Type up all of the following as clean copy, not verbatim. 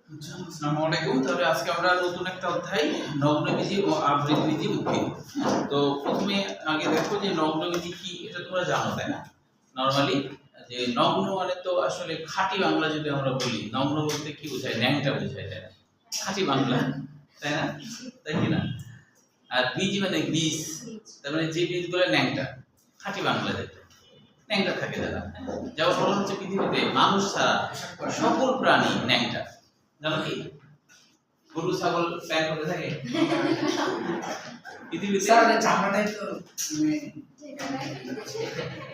আসসালামু আলাইকুম। তাহলে আজকে আমরা নতুন একটা অধ্যায় নগ্নবীজি ও আবৃতবীজি উদ্ভিদ। তো প্রথমে আগে দেখো যে নগ্নবীজি কি, এটা তোমরা জানো তাই না? নরমালি যে নগ্ন মানে তো আসলে খাঁটি বাংলা যদি আমরা বলি, নগ্ন বলতে কি বোঝায়? ন্যাংটা বোঝায়, তাই না? খাঁটি বাংলা, তাই না? তাই কি না? আর বীজ মানে বীজ, তার মানে যে বীজগুলো ন্যাংটা, খাঁটি বাংলা যেটা ন্যাংটা থাকে যারা, যেমন বলা হচ্ছে পৃথিবীতে মানুষ ছাড়া সকল প্রাণী ন্যাংটা। জানো কি? গরু ছাগল প্যান্ট করে থাকে পৃথিবীতে চামড়াটাই তো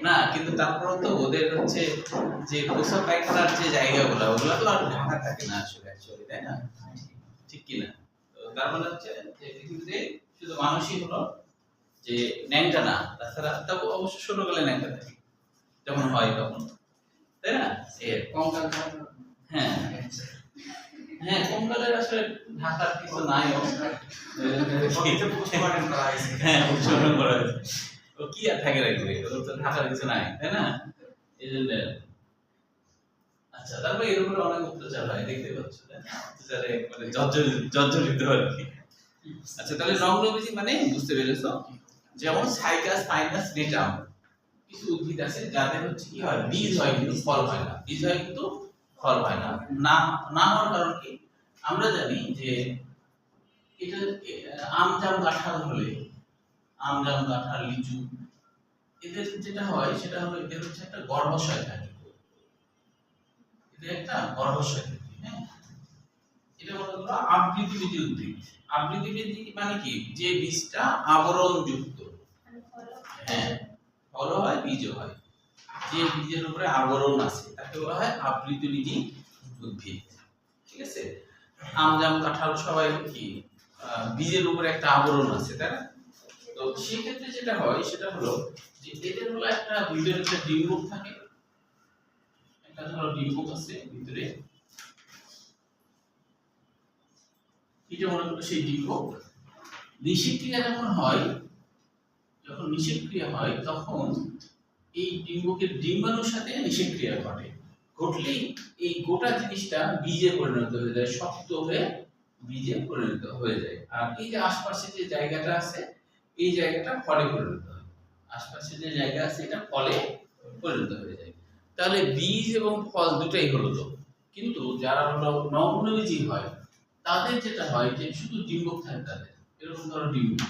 না, কিন্তু তারপরেও তো ওদের হচ্ছে যে পোশাক পায়খানার যে জায়গাগুলো ওগুলো তো আর ঢাকা থাকে না আসলে অ্যাকচুয়ালি, তাই না? ঠিক কি না? তো তার মানে হচ্ছে যে পৃথিবীতে শুধু মানুষই হলো যে ন্যাংটা না, তাছাড়া তাও অবশ্য ছোটবেলায় ন্যাংটা থাকে যখন হয় তখন, তাই না? কঙ্কাল হ্যাঁ হ্যাঁ, কঙ্কালের আসলে ঢাকার কিছু নাই। হ্যাঁ, উৎসর্জন করা হয়েছে। ও কি আর থাকে রাখবে, ওর তো ঢাকার কিছু নাই, তাই না? এই জন্য আচ্ছা, তারপরে এর উপরে অনেক অত্যাচার হয়, দেখতে পাচ্ছ, তাই না? অত্যাচারে মানে জর্জরিত আর কি। আচ্ছা, তাহলে নগ্নবীজি মানে বুঝতে পেরেছো? যেমন সাইকাস, ফাইনাস, নেটাম, কিছু উদ্ভিদ আছে যাদের হচ্ছে কি হয়, বীজ হয় কিন্তু ফল হয় না, বীজ হয় কিন্তু ফল হয় না। না না হওয়ার কারণ কি? আমরা জানি যে এটা আম জাম কাঁঠাল হলে, আম জাম কাঁঠাল লিচু, এদের যেটা হয় সেটা হলো এদের হচ্ছে একটা গর্ভাশয় থাকে, এদের একটা গর্ভাশয় থাকে। হ্যাঁ, এটা বলা হলো আবৃতবীজি উদ্ভিদ। আবৃতবীজি মানে কি? যে বীজটা আবরণ যুক্ত। হ্যাঁ, ফল হয়, বীজও হয়, যে বীজের উপরে আবরণ আছে তাকে বলা হয় আবৃতবীজি উদ্ভিদ। ঠিক আছে? আম জাম কাঁঠাল সবাই কি বীজের উপরে একটা আবরণ আছে, তাই না? তো সেক্ষেত্রে যেটা হয় সেটা হলো যে এদের হলো একটা ভিতরে একটা ডিম্বক থাকে, একটা ধরো ডিম্বক আছে ভিতরে, এটা মনে করো সেই ডিম্বক। নিষেক্রিয়া যখন হয়, যখন নিষেক্রিয়া হয় তখন এই ডিম্বকের ডিম্বাণুর সাথে নিষেক্রিয়া ঘটে, ঘটলেই এই গোটা জিনিসটা বীজে পরিণত হয়ে যায়, শক্ত হয়ে বীজে পরিণত হয়ে যায়। আর এই যে আশপাশে যে জায়গাটা আছে, এই জায়গাটা ফলে পরিণত হয়, আশপাশে যে জায়গা আছে এটা ফলে পরিণত হয়ে যায়। তাহলে বীজ এবং ফল দুটাই হলো তো, কিন্তু যারা হলো নগ্নবীজি হয় তাদের যেটা হয় যে শুধু ডিম্বক থাকে তাদের, এরকম ধরো ডিম্বক,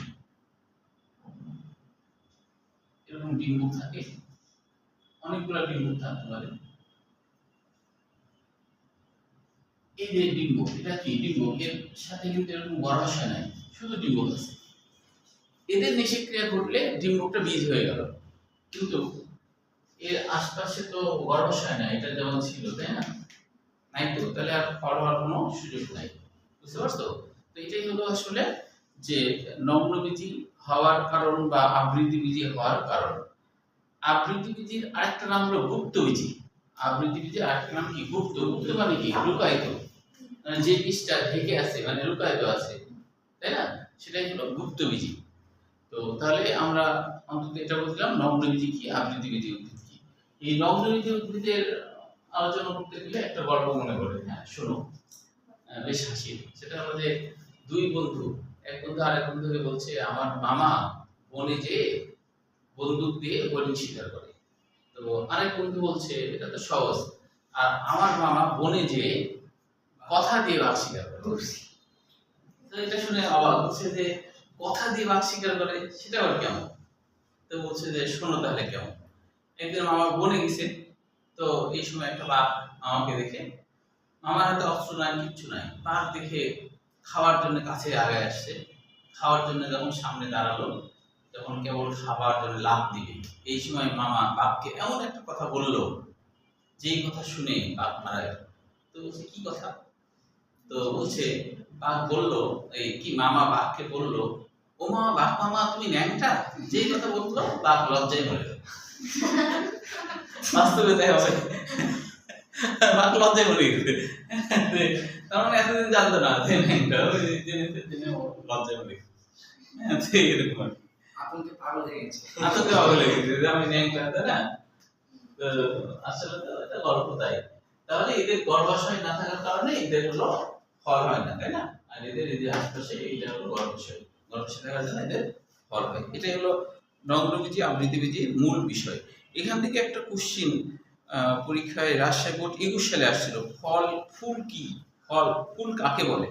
এরকম ডিম্বক থাকে, অনেকগুলো ডিম্বক থাকতে পারে। এই যে ডিম্বক, এটা কি ডিম্বক? এর সাথে কিন্তু এরকম গর্ভাশয় নাই, শুধু ডিম্বক আছে। এদের নিষেক্রিয়া ঘটলে ডিম্বকটা বীজ হয়ে গেল, কিন্তু এর আশপাশে তো গর্ভাশয় নাই, এটা যেমন ছিল, তাই না? নাই তো, তাহলে আর ফল হওয়ার কোনো সুযোগ নাই। বুঝতে পারছো? তো এটাই হলো আসলে যে নগ্নবীজি হওয়ার কারণ বা আবৃতবীজি হওয়ার কারণ। আবৃতবীজির আরেকটা নাম হলো গুপ্তবীজি। আবৃতবীজির আরেকটা নাম কি? গুপ্ত। গুপ্ত মানে কি? লুকায়িত, মানে যে বীজটা ঢেকে আছে, মানে লুকায়িত আছে, তাই না? সেটাই হলো গুপ্তবীজি। তো তাহলে আমরা অন্তত এটা বুঝলাম নগ্নবীজি কি, আবৃতবীজি উদ্ভিদ কি। এই নগ্নবীজি উদ্ভিদের আলোচনা করতে গেলে একটা গল্প মনে পড়ে। হ্যাঁ, শোনো, বেশ হাসির। সেটা হলো যে দুই বন্ধু, এক বন্ধু আরেক বন্ধুকে বলছে, আমার মামা বনে যে বন্দুক দিয়ে হরিণ শিকার করে। তো আরেক বন্ধু বলছে, এটা তো সহজ, আর আমার মামা বনে যে কথা দিয়ে বাঘ শিকার করে। তো এটা শুনে অবাক হচ্ছে যে কথা দিয়ে বাঘ শিকার করে, সেটা আবার কেমন? তো বলছে যে শোনো তাহলে কেমন। একদিন মামা বনে গেছে, তো এই সময় একটা বাঘ মামাকে দেখে, মামার হাতে অস্ত্র নাই, কিচ্ছু নাই, বাঘ দেখে খাওয়ার জন্য কাছে আগে আসছে। খাওয়ার জন্য যখন সামনে দাঁড়ালো, যখন কেবল খাবার জন্য লাফ দিবে, এই সময় মামা বাঘকে এমন একটা কথা বললো, যেই কথা শুনে বাঘ মারা গেল। তো বলছে কি কথা? তো বলছে, বাঘ বললো, এই কি মামা বাঘকে বললো, ও মামা, বাঘ মামা তুমি ন্যাংটা, যেই কথা বললো বাঘ লজ্জায় মরে গেল। বাস্তবে তাই হবে, বাঘ লজ্জায় মরে গেছে। তার মানে এতদিন জানতো না যে ন্যাংটা, লজ্জায় মরে গেছে। এরকম আর কি, আতঙ্কে পাগল হয়ে গেছে। আতঙ্কে পাগল হয়ে গেছে যে আমি ন্যাংটা, তাই না? তো আসলে তো এটা গল্প তাই। তাহলে এদের গর্ভাশয় না থাকার কারণে কারণে এদের হলো ফল হয় না, তাই না? আর এদের আশপাশে এটা হলো গর্ভাশয় থাকার জন্য এদের ফল হয়। এটাই হলো নগ্নবীজি আবৃতবীজির মূল বিষয়। এখান থেকে একটা কোশ্চিন পরীক্ষায় রাজশাহী বোর্ড 21 সালে আসছিল, ফুল কি? ফুল কাকে বলে?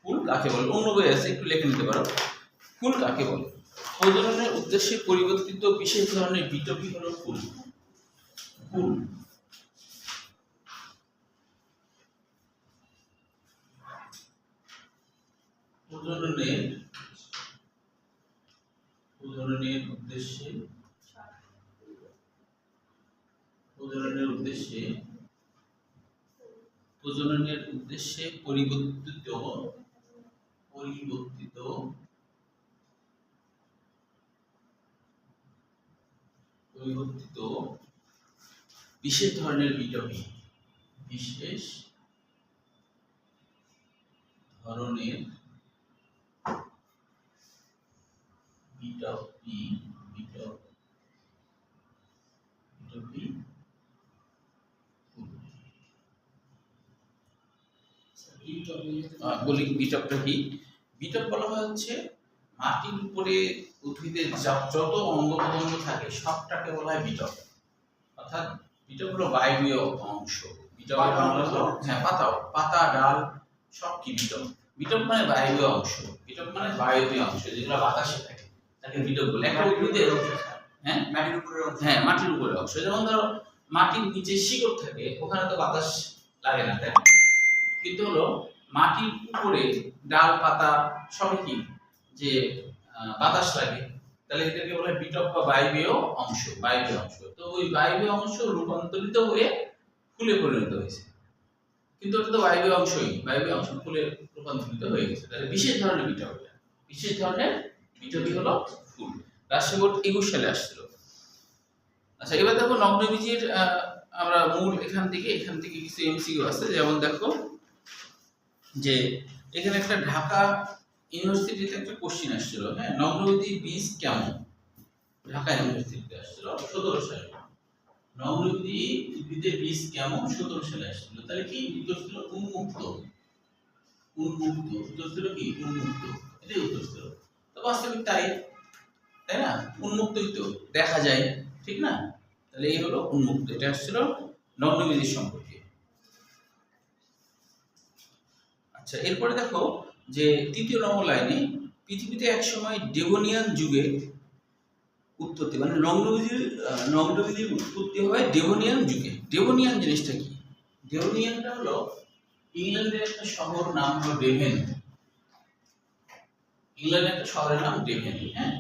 ফুল কাকে বলে? অন্য বই আছে, একটু লিখে নিতে পারো। ফুল কাকে বলে? প্রজননের উদ্দেশ্যে পরিবর্তিত বিশেষ ধরনের বিটপি হলো ফুল। ফুল প্রজননের উদ্দেশ্যে পরিবর্তিত বিশেষ ধরনের বিটপি বলি। বিটপটা কি? বিটপ বলা হয় হচ্ছে মাটির উপরে উদ্ভিদের যত অঙ্গ প্রত্যঙ্গ থাকে সবটাকে বলা হয় বিটপ। অর্থাৎ বিটপ হলো বায়বীয় অংশ। বিটপের বাংলা হলো পাতা ডাল সব কি বিটপ। বিটপ মানে বায়বীয় অংশ, বিটপ মানে বায়বীয় অংশ যেগুলো বাতাসে থাকে তাকে বিটপ বলে। একটা উদ্ভিদের মাটির উপরের অংশ, যেমন ধরো মাটির নিচে শিকড় থাকে, ওখানে তো বাতাস লাগে না, তাই না? কিন্তু হলো মাটির উপরে ডাল পাতা সবই কি যে বাতাস লাগে, তাহলে এটাকে বলে বিটপ বা বায়বীয় অংশ। তো ওই বায়বীয় অংশ রূপান্তরিত হয়ে ফুলে পরিণত হয়েছে, কিন্তু ওটা তো বায়বীয় অংশই, বায়বীয় অংশ ফুলে রূপান্তরিত হয়ে গেছে। তাহলে বিশেষ ধরনের বিটপই হলো ফুল। রাজশাহী বোর্ড 21 সালে আসছিল। আচ্ছা, এবার দেখো নগ্নবীজির আমরা মূল এখান থেকে কিছু এমসিকিউ আছে। যেমন দেখো যে এখানে একটা ঢাকা ইউনিভার্সিটিতে একটা কোশ্চিন আসছিল, হ্যাঁ, নগ্নবীজির বীজ কেমন? ঢাকা ইউনিভার্সিটিতে আসছিল 17 সালে। নগ্নবীজি উদ্ভিদের বীজ কেমন 17 সালে আসছিল। তাহলে কি উত্তর ছিল? উন্মুক্ত। উত্তর ছিল কি? উন্মুক্ত। এটাই উত্তর ছিল। তো বাস্তবিক তাই না? উন্মুক্তই তো দেখা যায়, ঠিক না? তাহলে এই হলো উন্মুক্ত। এটা আসছিল নগ্নবীজির সম্পর্কে। আচ্ছা, এরপরে দেখো যে 3য় নম্বর লাইনে পৃথিবীতে একসময় ডেভোনিয়ান যুগে উৎপত্তি, মানে নগ্নবীজির উৎপত্তি হয় ডেভোনিয়ান যুগে। ডেভোনিয়ান জিনিসটা কি? ডেভোনিয়ানটা হলো ইংল্যান্ডের একটা শহর, নাম হলো ডেভেন। ইংল্যান্ডের একটা শহরের নাম ডেভেন, হ্যাঁ।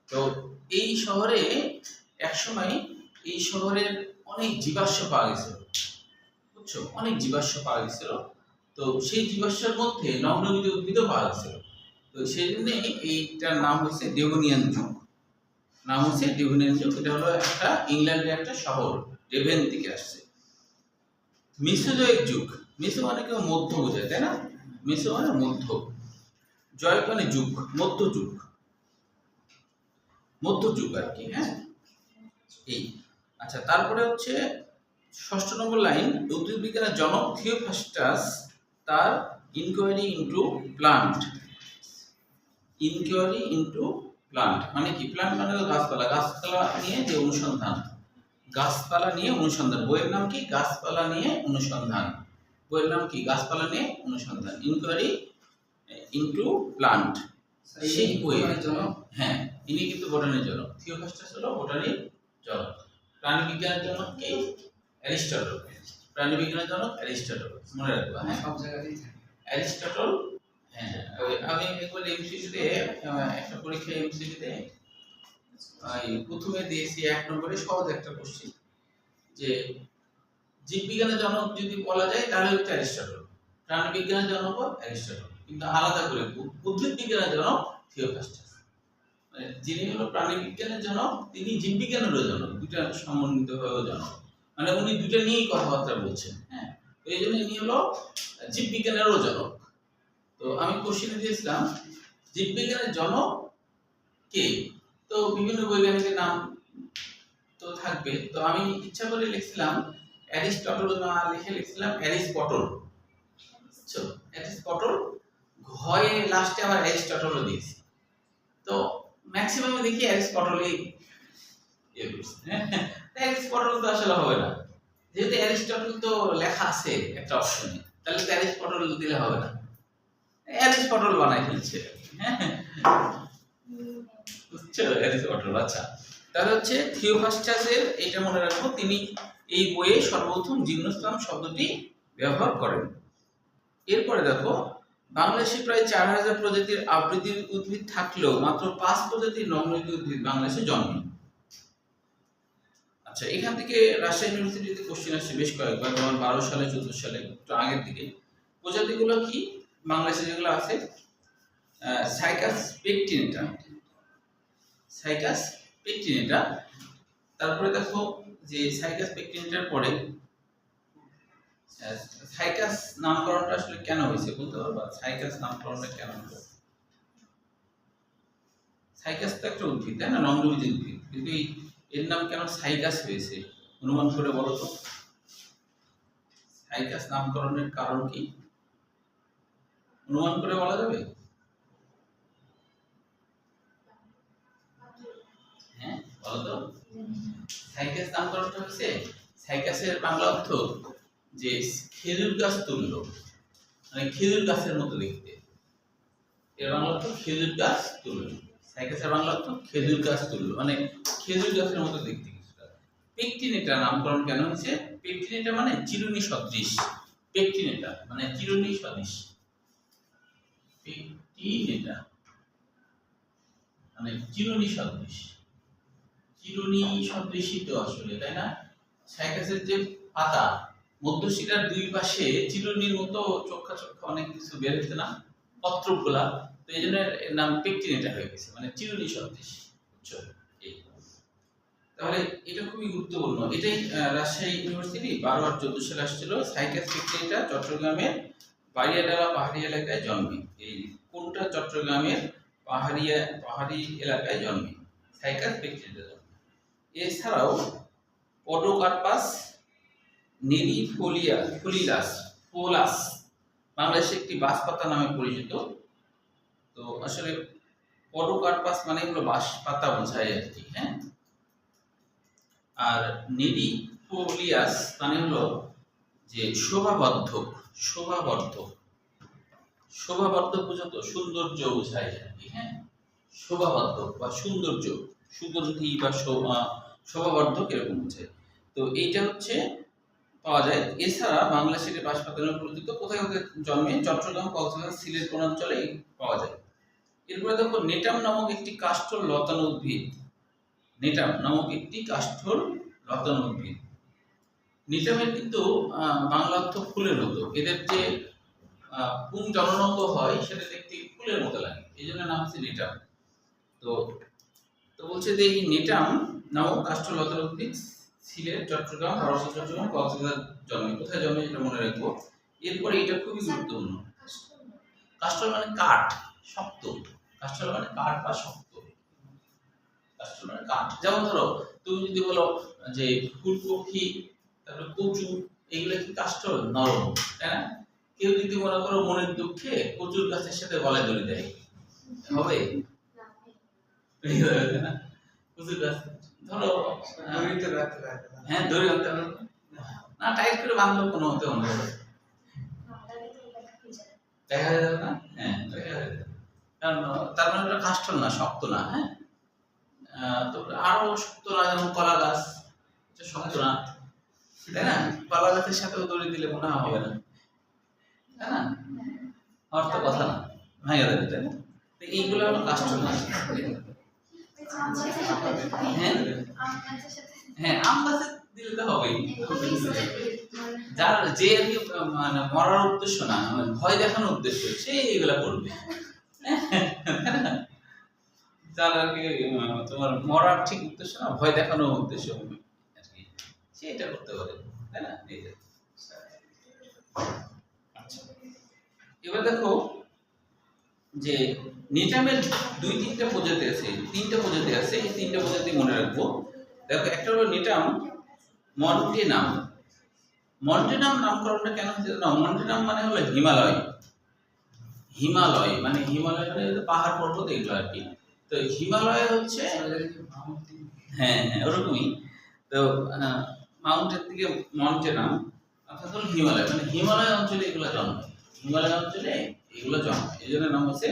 তো এই শহরে একসময় এই শহরের অনেক জীবাশ্ম পাওয়া গেছিল, বুঝছো? অনেক জীবাশ্ম পাওয়া গেছিল। তো সেই জীবাশ্মের মধ্যে নগ্নবীজি উদ্ভিদও পাওয়া গেছিল। তো সেই জন্য এইটার নাম হচ্ছে ডেভোনিয়ান যুগ। এটা হলো একটা ইংল্যান্ডের একটা শহর, ডেভেন থেকে আসছে। মেসোজয়িক যুগ, মেসো মানে কেউ মধ্য বোঝায়, তাই না? মেসো মানে মধ্য, জয়িক মানে যুগ, মধ্যযুগ আর কি, হ্যাঁ। এই আচ্ছা, তারপরে হচ্ছে 6 নম্বর লাইন, উদ্ভিদ বিজ্ঞানের জনক থিওফ্রাস্টাস তার ইনকোয়ারি ইনটু প্লান্ট মানে কি? প্লান্ট মানে গাছপালা নিয়ে যে অনুসন্ধান, বইয়ের নাম কি? গাছপালা নিয়ে অনুসন্ধান। ইনকোয়ারি ইনটু প্লান্ট, সেই বইয়ের জনক। হ্যাঁ, ইনি কিন্তু বোটানির জনক। থিওফ্রাস্টাস হলো বোটানির জনক। প্রাণী বিজ্ঞানের জনক কি? অ্যারিস্টটল। মনে রাখবা, হ্যাঁ, সব জায়গাতেই থাকে অ্যারিস্টটল। হ্যাঁ, আমি একবার এমসিকিউতে একটা পরীক্ষায় এমসিকিউতে প্রথমে দিয়েছি 1 নম্বরে সহজ একটা কোশ্চেন, যে জীববিজ্ঞানের জনক যদি বলা যায় তাহলে হচ্ছে অ্যারিস্টটল, প্রাণী বিজ্ঞানের জনক অ্যারিস্টটল, কিন্তু আলাদা করে উদ্ভিদ বিজ্ঞানের জনক থিওফ্রাস্টাস। মানে যিনি হলো প্রাণী বিজ্ঞানের জনক, তিনি জীববিজ্ঞানেরও জনক, দুইটা সমন্বিতভাবে জনক। মানে উনি দুইটা নিয়েই কথাবার্তা বলছেন, হ্যাঁ। তো এই জন্য ইনি হলো জীববিজ্ঞানেরও জনক। তো আমি কোশ্চেনে দিয়েছিলাম জীববিজ্ঞানের জনক কে? তো বিভিন্ন বৈজ্ঞানিকের নাম তো থাকবে। তো আমি ইচ্ছা করে লিখছিলাম অ্যারিস্টটল না লিখে লিখছিলাম অ্যারিস্টটল। বুঝছো? অ্যারিস্টটল ঘয়ে লাস্টে আবার অ্যারিস্টটলও দিয়েছি। তো ম্যাক্সিমাম দেখি অ্যারিস্টটলই অ্যারিস্টটল তো আসলে হবে না, যেহেতু অ্যারিস্টটল তো লেখা আছে একটা অপশনে, তাহলে তো অ্যারিস্টটল দিলে হবে না, অ্যারিস্টটল বানাই ফেলছে। বুঝছো? অ্যারিস্টটল। আচ্ছা, তাহলে হচ্ছে থিওফ্রাস্টাসের, এটা মনে রাখবো, তিনি এই বইয়ে সর্বপ্রথম জিমনোস্পার্ম শব্দটি ব্যবহার করেন। এরপরে দেখো, বাংলাদেশে প্রায় 4000 প্রজাতির আবৃত্তির উদ্ভিদ থাকলেও মাত্র 5 প্রজাতির নগ্নবীজী উদ্ভিদ বাংলাদেশে জন্মে। আচ্ছা, এখান থেকে রাজশাহী ইউনিভার্সিটিতে কোশ্চেন আসছে বেশ কয়েকবার, যেমন 12 সালে, 14 সালে, একটু আগের দিকে। প্রজাতিগুলো কি বাংলাদেশে যেগুলো আছে? Cycas pectinata, Cycas pectinata. তারপরে দেখো যে সাইকাস পেকটিনেটার পরে সাইকাস নামকরণটা আসলে কেন হয়েছে বলতে পারবা? সাইকাস নামকরণটা কেন হলো? সাইকাস তো একটা উদ্ভিদ, তাই না, নগ্নবীজী উদ্ভিদ, কিন্তু এর নাম কেন সাইকাস হয়েছে অনুমান করে বলো তো। সাইকাস নামকরণের কারণ কি অনুমান করে বলা যাবে? হ্যাঁ, বলো তো। সাইকাস নামকরণটা হচ্ছে, সাইকাসের বাংলা অর্থ যে খেজুর গাছ তুল্য, মানে খেজুর গাছের মতো দেখতে। এর বাংলা অর্থ খেজুর গাছ তুল্য। সাইকাসের বাংলা অর্থ খেজুর গাছ তুল্য, মানে খেজুর গাছের মতো দেখতে কিছুটা। পেকটিনেটা নামকরণ কেন হয়েছে? পেকটিনেটা মানে চিরুনি সদৃশ, পেকটিনেটা মানে চিরুনি সদৃশ, পেকটিনেটা মানে চিরুনি সদৃশ, চিরুনি সদৃশই তো আসলে, তাই না? সাইকাসের যে পাতা, মধ্যশিরার দুই পাশে চিরুনির মতো চোখা চোখা অনেক কিছু বের হচ্ছে না, পত্রগুলা, তো এই জন্য এর নাম পেকটিনেটা হয়ে গেছে, মানে চিরুনি সদৃশ। বুঝছো? তাহলে এটা খুবই গুরুত্বপূর্ণ। এটাই রাজশাহী ইউনিভার্সিটি 12 আর 14 সালে আসছিল। সাইকাস পেকটিনেটা চট্টগ্রামের বাড়িয়াডালা পাহাড়ি এলাকায় জন্মে। এই কোনটা চট্টগ্রামের পাহাড়ি এলাকায় জন্মে সাইকাস পেকটিনেটা জন্মে। এছাড়াও পডোকার্পাস নেরিফোলিয়াস বাংলাদেশে একটি বাঁশপাতা নামে পরিচিত। তো আসলে পডোকার্পাস মানে হলো বাঁশপাতা বোঝায় আর কি, হ্যাঁ। আর নেরিফোলিয়াস মানে হলো যে শোভাবর্ধক বুঝো তো, সৌন্দর্য বোঝায় আর কি, হ্যাঁ। শোভাবর্ধক বা সৌন্দর্য, সুগন্ধি বা শোভাবর্ধক এরকম বোঝায়। তো এইটা হচ্ছে পাওয়া যায়। এছাড়া বাংলাদেশের বাঁশপাতা নামে পরিচিত। কোথায় কোথায় জন্মে? চট্টগ্রাম, কক্সবাজার, সিলেট বনাঞ্চলে পাওয়া যায়। এরপরে দেখো, নেটাম নামক একটি কাষ্ঠল লতানো উদ্ভিদ। নেটাম নামক একটি কাষ্ঠল লতানো উদ্ভিদ। নেটামের কিন্তু বাংলা অর্থ ফুলের মতো। এদের যে পুং জননাঙ্গ হয় সেটা দেখতে ফুলের মতো লাগে, এই জন্য নাম হচ্ছে নেটাম। তো বলছে যে এই নেটাম নামক কাষ্ঠল লতানো উদ্ভিদ সিলেট, চট্টগ্রাম, চট্টগ্রাম, কক্সবাজার জন্মে। কোথায় জন্মে এটা মনে রাখবো। এরপরে এটা খুবই গুরুত্বপূর্ণ। কাষ্ঠল মানে কাঠ, শক্ত। কাষ্ঠল মানে কাঠ বা শক্ত। কাষ্ঠল মানে কাঠ। যেমন ধরো, তুমি যদি বলো যে ফুলকপি, তারপরে কচু, এগুলো কি কাষ্ঠল? নরম, তাই না? কেউ যদি মনে করো মনের দুঃখে কচুর গাছের সাথে গলায় দড়ি দেয়, হবে? না, কচুর গাছ ধরো, হ্যাঁ দড়ি বাঁধতে হবে না, টাইট করে বাঁধলেও কোনো মতে অন্য দেখা যাবে না, হ্যাঁ দেখা যাবে। কারণ তার মানে ওটা কাষ্ঠল না, শক্ত না, হ্যাঁ। তো আরো শক্ত না, যেমন কলা গাছ, শক্ত না, তাই না? কলা গাছের সাথেও দড়ি দিলে মনে হবে না, তাই না? অর্থ কথা না, ভেঙে যাবে, তাই না? এইগুলো হলো কাষ্ঠল না। হ্যাঁ, আম গাছে দিলে তো হবেই। যার যে আর কি মানে মরার উদ্দেশ্য না, মানে ভয় দেখানোর উদ্দেশ্য, সে এগুলা করবে। যার আর কি তোমার মরার ঠিক উদ্দেশ্য না, ভয় দেখানোর উদ্দেশ্য হবে আর কি, সে এটা করতে পারে, তাই না? আচ্ছা, এবার দেখো যে নেটামের 2-3টা প্রজাতি আছে, 3টা প্রজাতি আছে। এই 3টা প্রজাতি মনে রাখবো। দেখো, একটা হলো নেটাম মন্টেনাম, মন্টেনাম নামকরণটা কেন হয়েছে না, মন্টেনাম মানে হলো হিমালয়। হিমালয় মানে পাহাড় পর্বত এগুলো আর কি। তো হিমালয় হচ্ছে, হ্যাঁ হ্যাঁ ওরকমই। তো মাউন্টেন থেকে মন্টেনাম অর্থাৎ হলো হিমালয়, মানে হিমালয় অঞ্চলে এগুলো জন্মায়, হিমালয় অঞ্চলে এগুলো জন্মায়, এই জন্য নাম হচ্ছে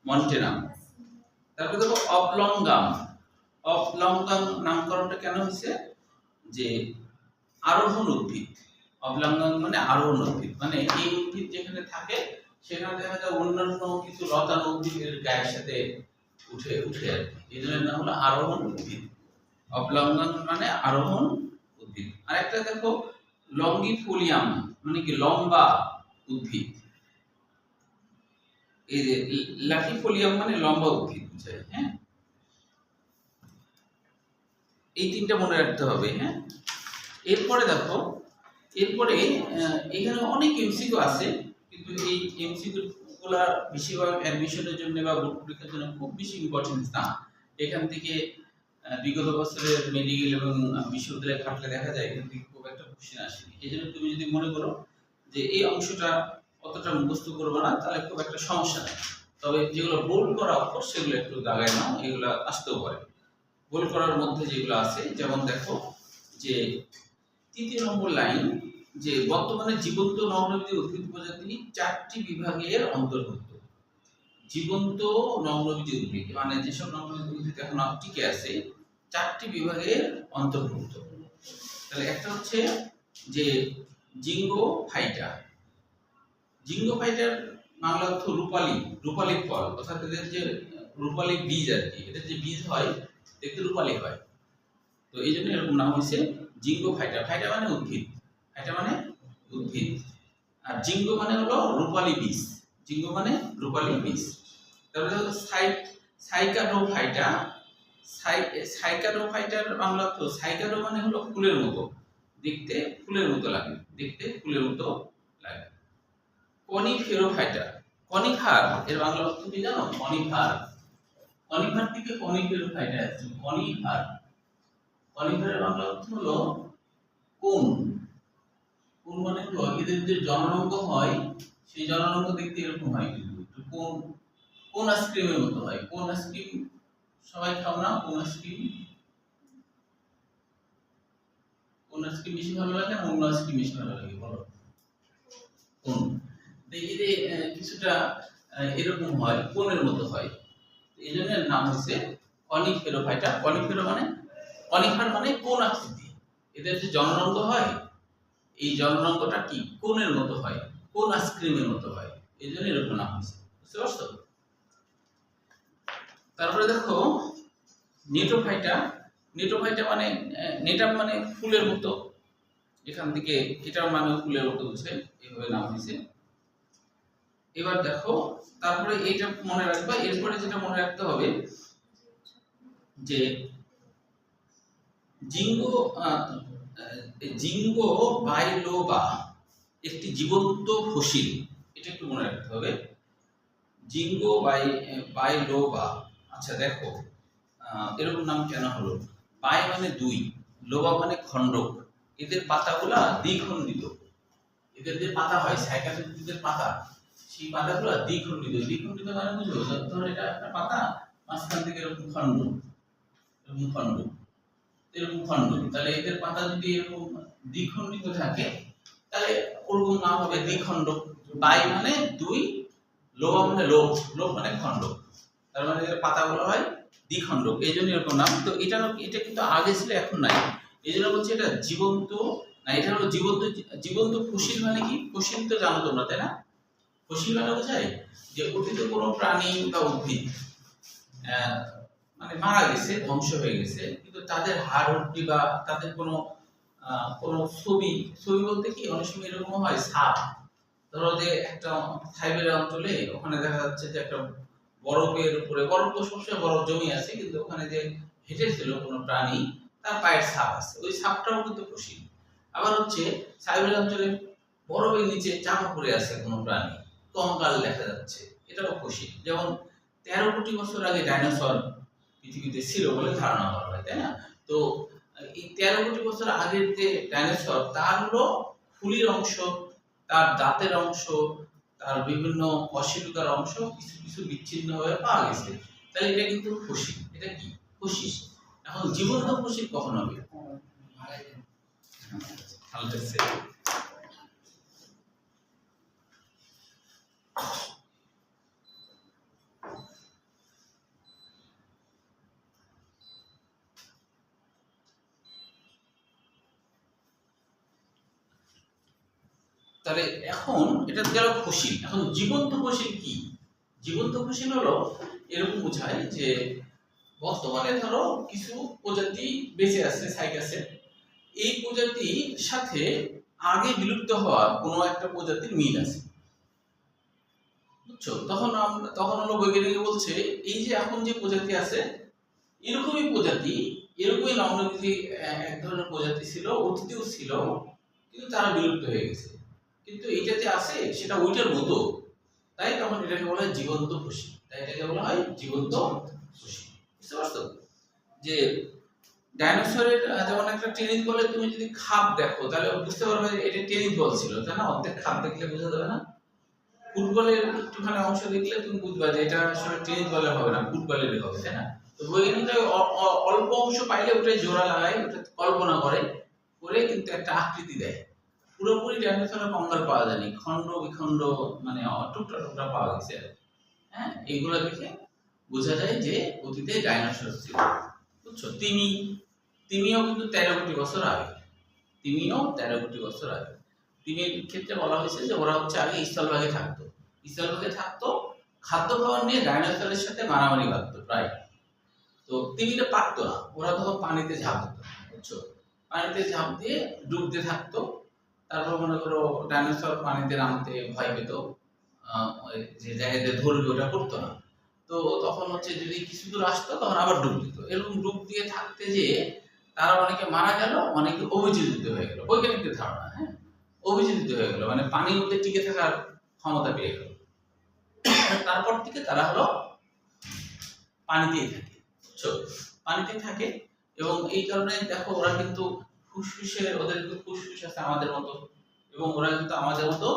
মন্টেনাম। তারপরে দেখো অবলঙ্গাম। অবলঙ্গাম নামকরণটা কেন হয়েছে, যে আরোহণ উদ্ভিদ। অবলঙ্গাম মানে আরোহণ উদ্ভিদ, মানে এই উদ্ভিদ যেখানে থাকে সেখানে দেখা যায় অন্যান্য কিছু লতানো উদ্ভিদের গায়ের সাথে উঠে উঠে আর কি, এই জন্য নাম হলো আরোহণ উদ্ভিদ। অবলঙ্গাম মানে আরোহণ উদ্ভিদ। আরেকটা দেখো লঙ্গিফোলিয়াম, মানে কি লম্বা উদ্ভিদ। এই যে লাটিফোলিয়াম মানে লম্বা উদ্ভিদ বুঝায়। হ্যাঁ, এই তিনটা মনে রাখতে হবে। হ্যাঁ, এরপরে দেখো, এরপরে এখানে অনেক এমসিকিউ আছে, কিন্তু এই এমসিকিউ গুলা বেশিরভাগ অ্যাডমিশনের জন্য বা বোর্ড পরীক্ষার জন্য খুব বেশি ইম্পর্টেন্স না। এখান থেকে বিগত বছরের মেডিকেল এবং বিশ্ববিদ্যালয়ে ঘাটলে দেখা যায় এখান থেকে খুব একটা কোশ্চেন আসেনি। এই জন্য তুমি যদি মনে করো যে এই অংশটা অতটা মুখস্থ করবো না, তাহলে খুব একটা সমস্যা নেই। তবে যেগুলো বোল্ড করা অক্ষর সেগুলো একটু দাগায় নাও, এগুলো আসতেও পারে। বোল্ড করার মধ্যে যেগুলো আছে, যেমন দেখো যে ৩য় নম্বর লাইন, যে বর্তমানে জীবন্ত নগ্নবীজ উদ্ভিদ প্রজাতি 4টি বিভাগের অন্তর্ভুক্ত। জীবন্ত নগ্নবীজ উদ্ভিদ মানে যেসব নগ্নবীজ উদ্ভিদ এখন টিকে আছে 4টি বিভাগের অন্তর্ভুক্ত। তাহলে একটা হচ্ছে যে জিঙ্গোফাইটা। জিঙ্গোফাইটার বাংলা অর্থ রূপালী, রূপালী ফল, অর্থাৎ এদের যে রূপালী বীজ আর কি, এদের যে বীজ হয় দেখতে রূপালী হয়, তো এই জন্য এরকম নাম হয়েছে জিঙ্গোফাইটা। ফাইটা মানে উদ্ভিদ, ফাইটা মানে উদ্ভিদ, আর জিঙ্গো মানে হলো রূপালী বীজ, জিঙ্গো মানে রূপালী বীজ। তারপরে হলো সাইকাডোফাইটা। সাইকাডোফাইটার বাংলা অর্থ, সাইকাডো মানে হলো ফুলের মতো, দেখতে ফুলের মতো লাগে, দেখতে ফুলের মতো লাগে। কনিফেরোফাইটা, কনিফার এর বাংলা অর্থ কি জানো? কনিফার। কনিফার থেকে কনিফেরোফাইটা আসছে। কনিফার, কনিফারের বাংলা অর্থ হলো কোন। কোন মানে হলো এদের যে জননাঙ্গ হয় সেই জননাঙ্গ দেখতে এরকম হয়, কিন্তু একটু কোন, কোন আইসক্রিমের মতো হয়। কোন আইসক্রিম সবাই খাও না? কোন আইসক্রিম, কোন আইসক্রিম বেশি ভালো লাগে না অন্য আইসক্রিম বেশি ভালো লাগে বলো? কোন। দেখি যে কিছুটা এরকম হয়, কোনের মতো হয়, এই জন্য নাম হচ্ছে কনিফেরোফাইটা। কনিফেরো মানে, কনিফার মানে কোন আকৃতি, এদের যে জননাঙ্গ হয় এই জননাঙ্গটা কি কোনের মতো হয়, কোন আইসক্রিমের মতো হয়, এই জন্য এরকম নাম হয়েছে। বুঝতে পারছো? তারপরে দেখো নেটোফাইটা। নেটোফাইটা মানে নেটাম মানে ফুলের মতো, এখান থেকে এটার মানে ফুলের মতো বুঝে, এইভাবে নাম হয়েছে। এবার দেখো তারপরে এইটা মনে রাখবা। এরপরে যেটা মনে রাখতে হবে যে জিঙ্গো বাইলোবা একটি জীবন্ত ফসিল, এটা একটু মনে রাখতে হবে। জিঙ্গো বাইলোবা। আচ্ছা দেখো এরকম নাম কেন হলো? বাই মানে দুই, লোবা মানে খণ্ডক। এদের পাতাগুলা দ্বিখণ্ডিত, এদের যে পাতা হয় সাইকাডের পাতা, সেই পাতাগুলো দ্বিখণ্ডিত। দ্বিখণ্ডিত মানে বুঝলো, ধরো এটা একটা পাতা, মাঝখান থেকে এরকম খণ্ড, এরকম খণ্ড, এরকম খণ্ড। তাহলে এদের পাতা যদি এরকম দ্বিখণ্ডিত থাকে তাহলে ওরকম নাম হবে দ্বিখণ্ডক। বাই মানে দুই, লোবা মানে লোভ, লোভ মানে খণ্ডক, তার মানে এর পাতাগুলো হয় দ্বিখণ্ডক, এই জন্য এরকম নাম। তো এটা কিন্তু আগে ছিল, এখন নাই, এই জন্য বলছি এটা জীবন্ত না, এটা হলো জীবন্ত। জীবন্ত ফসিল মানে কি? ফসিল তো জানো তোমরা, তাই না? ফসিল মানে বোঝায় যে অতীত কোনো প্রাণী বা উদ্ভিদ মানে মারা গেছে, ধ্বংস হয়ে গেছে, কিন্তু তাদের হাড় হুড্ডি বা তাদের কোনো কোনো ছবি, ছবি বলতে কি অনেক সময় এরকম হয় ছাপ। ধরো যে একটা সাইবেরিয়া অঞ্চলে ওখানে দেখা যাচ্ছে যে একটা বরফের উপরে, বরফ তো সবসময় বরফ জমি আছে, কিন্তু ওখানে যে হেঁটেছিল কোনো প্রাণী তার পায়ের ছাপ আছে, ওই ছাপটাও কিন্তু ফসিল। আবার হচ্ছে সাইবেরিয়া অঞ্চলে বরফের নিচে চাপা পড়ে আছে কোনো প্রাণী, কঙ্কাল দেখা যাচ্ছে, এটাও ফসিল। যেমন 13 কোটি বছর আগে ডাইনোসর পৃথিবীতে ছিল বলে ধারণা করা হয়, তাই না? তো এই 13 কোটি বছর আগের যে ডাইনোসর তার হলো ফুলির অংশ, তার দাঁতের অংশ, তার বিভিন্ন অশিলুকার অংশ কিছু কিছু বিচ্ছিন্নভাবে পাওয়া গেছে, তাহলে এটা কিন্তু ফসিল। এটা কি? ফসিল। এখন জীবন্ত ফসিল কখন হবে? ভালো লাগছে। তাহলে এখন এটা গেল ফসিল। এখন জীবন্ত ফসিল কি? জীবন্ত ফসিল হলো এরকম বোঝায় যে বর্তমানে ধরো কিছু প্রজাতি বেঁচে আছে, সাইকাসের, এই প্রজাতির সাথে আগে বিলুপ্ত হওয়া কোনো একটা প্রজাতির মিল আছে, বুঝছো? তখন হলো বৈজ্ঞানিক বলছে এই যে এখন যে প্রজাতি আছে এরকমই প্রজাতি, এরকমই লগ্নবিধি এক ধরনের প্রজাতি ছিল, অতীতেও ছিল, কিন্তু তারা বিলুপ্ত হয়ে গেছে, কিন্তু এইটা যে আছে সেটা ওইটার মতো, তাই তখন এটাকে বলা হয় জীবন্ত ফসিল। তাই এটাকে বলা হয় জীবন্ত ফসিল। বুঝতে পারছো? যে ডাইনোসরের যেমন একটা টেনিস বলে তুমি যদি খাপ দেখো তাহলে বুঝতে পারবে এটা টেনিস বল ছিল, তাই না? অর্ধেক খাপ দেখলে বোঝা যাবে না? ফুটবলের একটুখানি অংশ দেখলে তুমি বুঝবা যে এটা আসলে টেনিস বলের হবে না, ফুটবলেরই হবে, তাই না? তো বৈজ্ঞানিকরা অল্প অংশ পাইলে ওটাই জোড়া লাগায়, ওটা কল্পনা করে কিন্তু একটা আকৃতি দেয়। পুরোপুরি ডাইনোসরের কঙ্কাল পাওয়া যায়নি, খণ্ড বিখণ্ড মানে টুকরা টুকরা পাওয়া গেছে। হ্যাঁ, এইগুলো দেখে বোঝা যায় যে অতীতে ডাইনোসর ছিল, বুঝছো? তিমিও কিন্তু 13 কোটি বছর আগে, তিমিও 13 কোটি বছর আগে। তিমির ক্ষেত্রে বলা হয়েছে যে ওরা হচ্ছে আগে স্থলভাগে থাকতো, খাদ্য খাবার নিয়ে ডাইনোসরের সাথে মারামারি লাগতো প্রায়। তো তিমিটা পারতো না, ওরা তখন পানিতে ঝাঁপ দিত, বুঝছো? পানিতে ঝাঁপ দিয়ে ডুবতে থাকতো। তারপর মনে করো ডাইনোসর পানিতে নামতে ভয় পেত, যে জায়গাতে ধরবে ওটা করতো না। তো তখন হচ্ছে যদি কিছু দূর আসতো তখন আবার ডুব দিত। এরকম ডুব দিয়ে থাকতে যে তারা অনেকে মারা গেল, অনেকে অভিযোজিত হয়ে গেল, বৈজ্ঞানিকদের ধারণা। হ্যাঁ, অভিযোজিত হয়ে গেল মানে পানির মধ্যে টিকে থাকার ক্ষমতা পেয়ে গেল। তারপর থেকে তারা হলো পানিতেই থাকে, বুঝছো? পানিতেই থাকে। এবং এই কারণে দেখো ওরা কিন্তু ওদের কিন্তু ফুসফুস আছে আমাদের মতো, এবং ওরা কিন্তু আমাদের মতো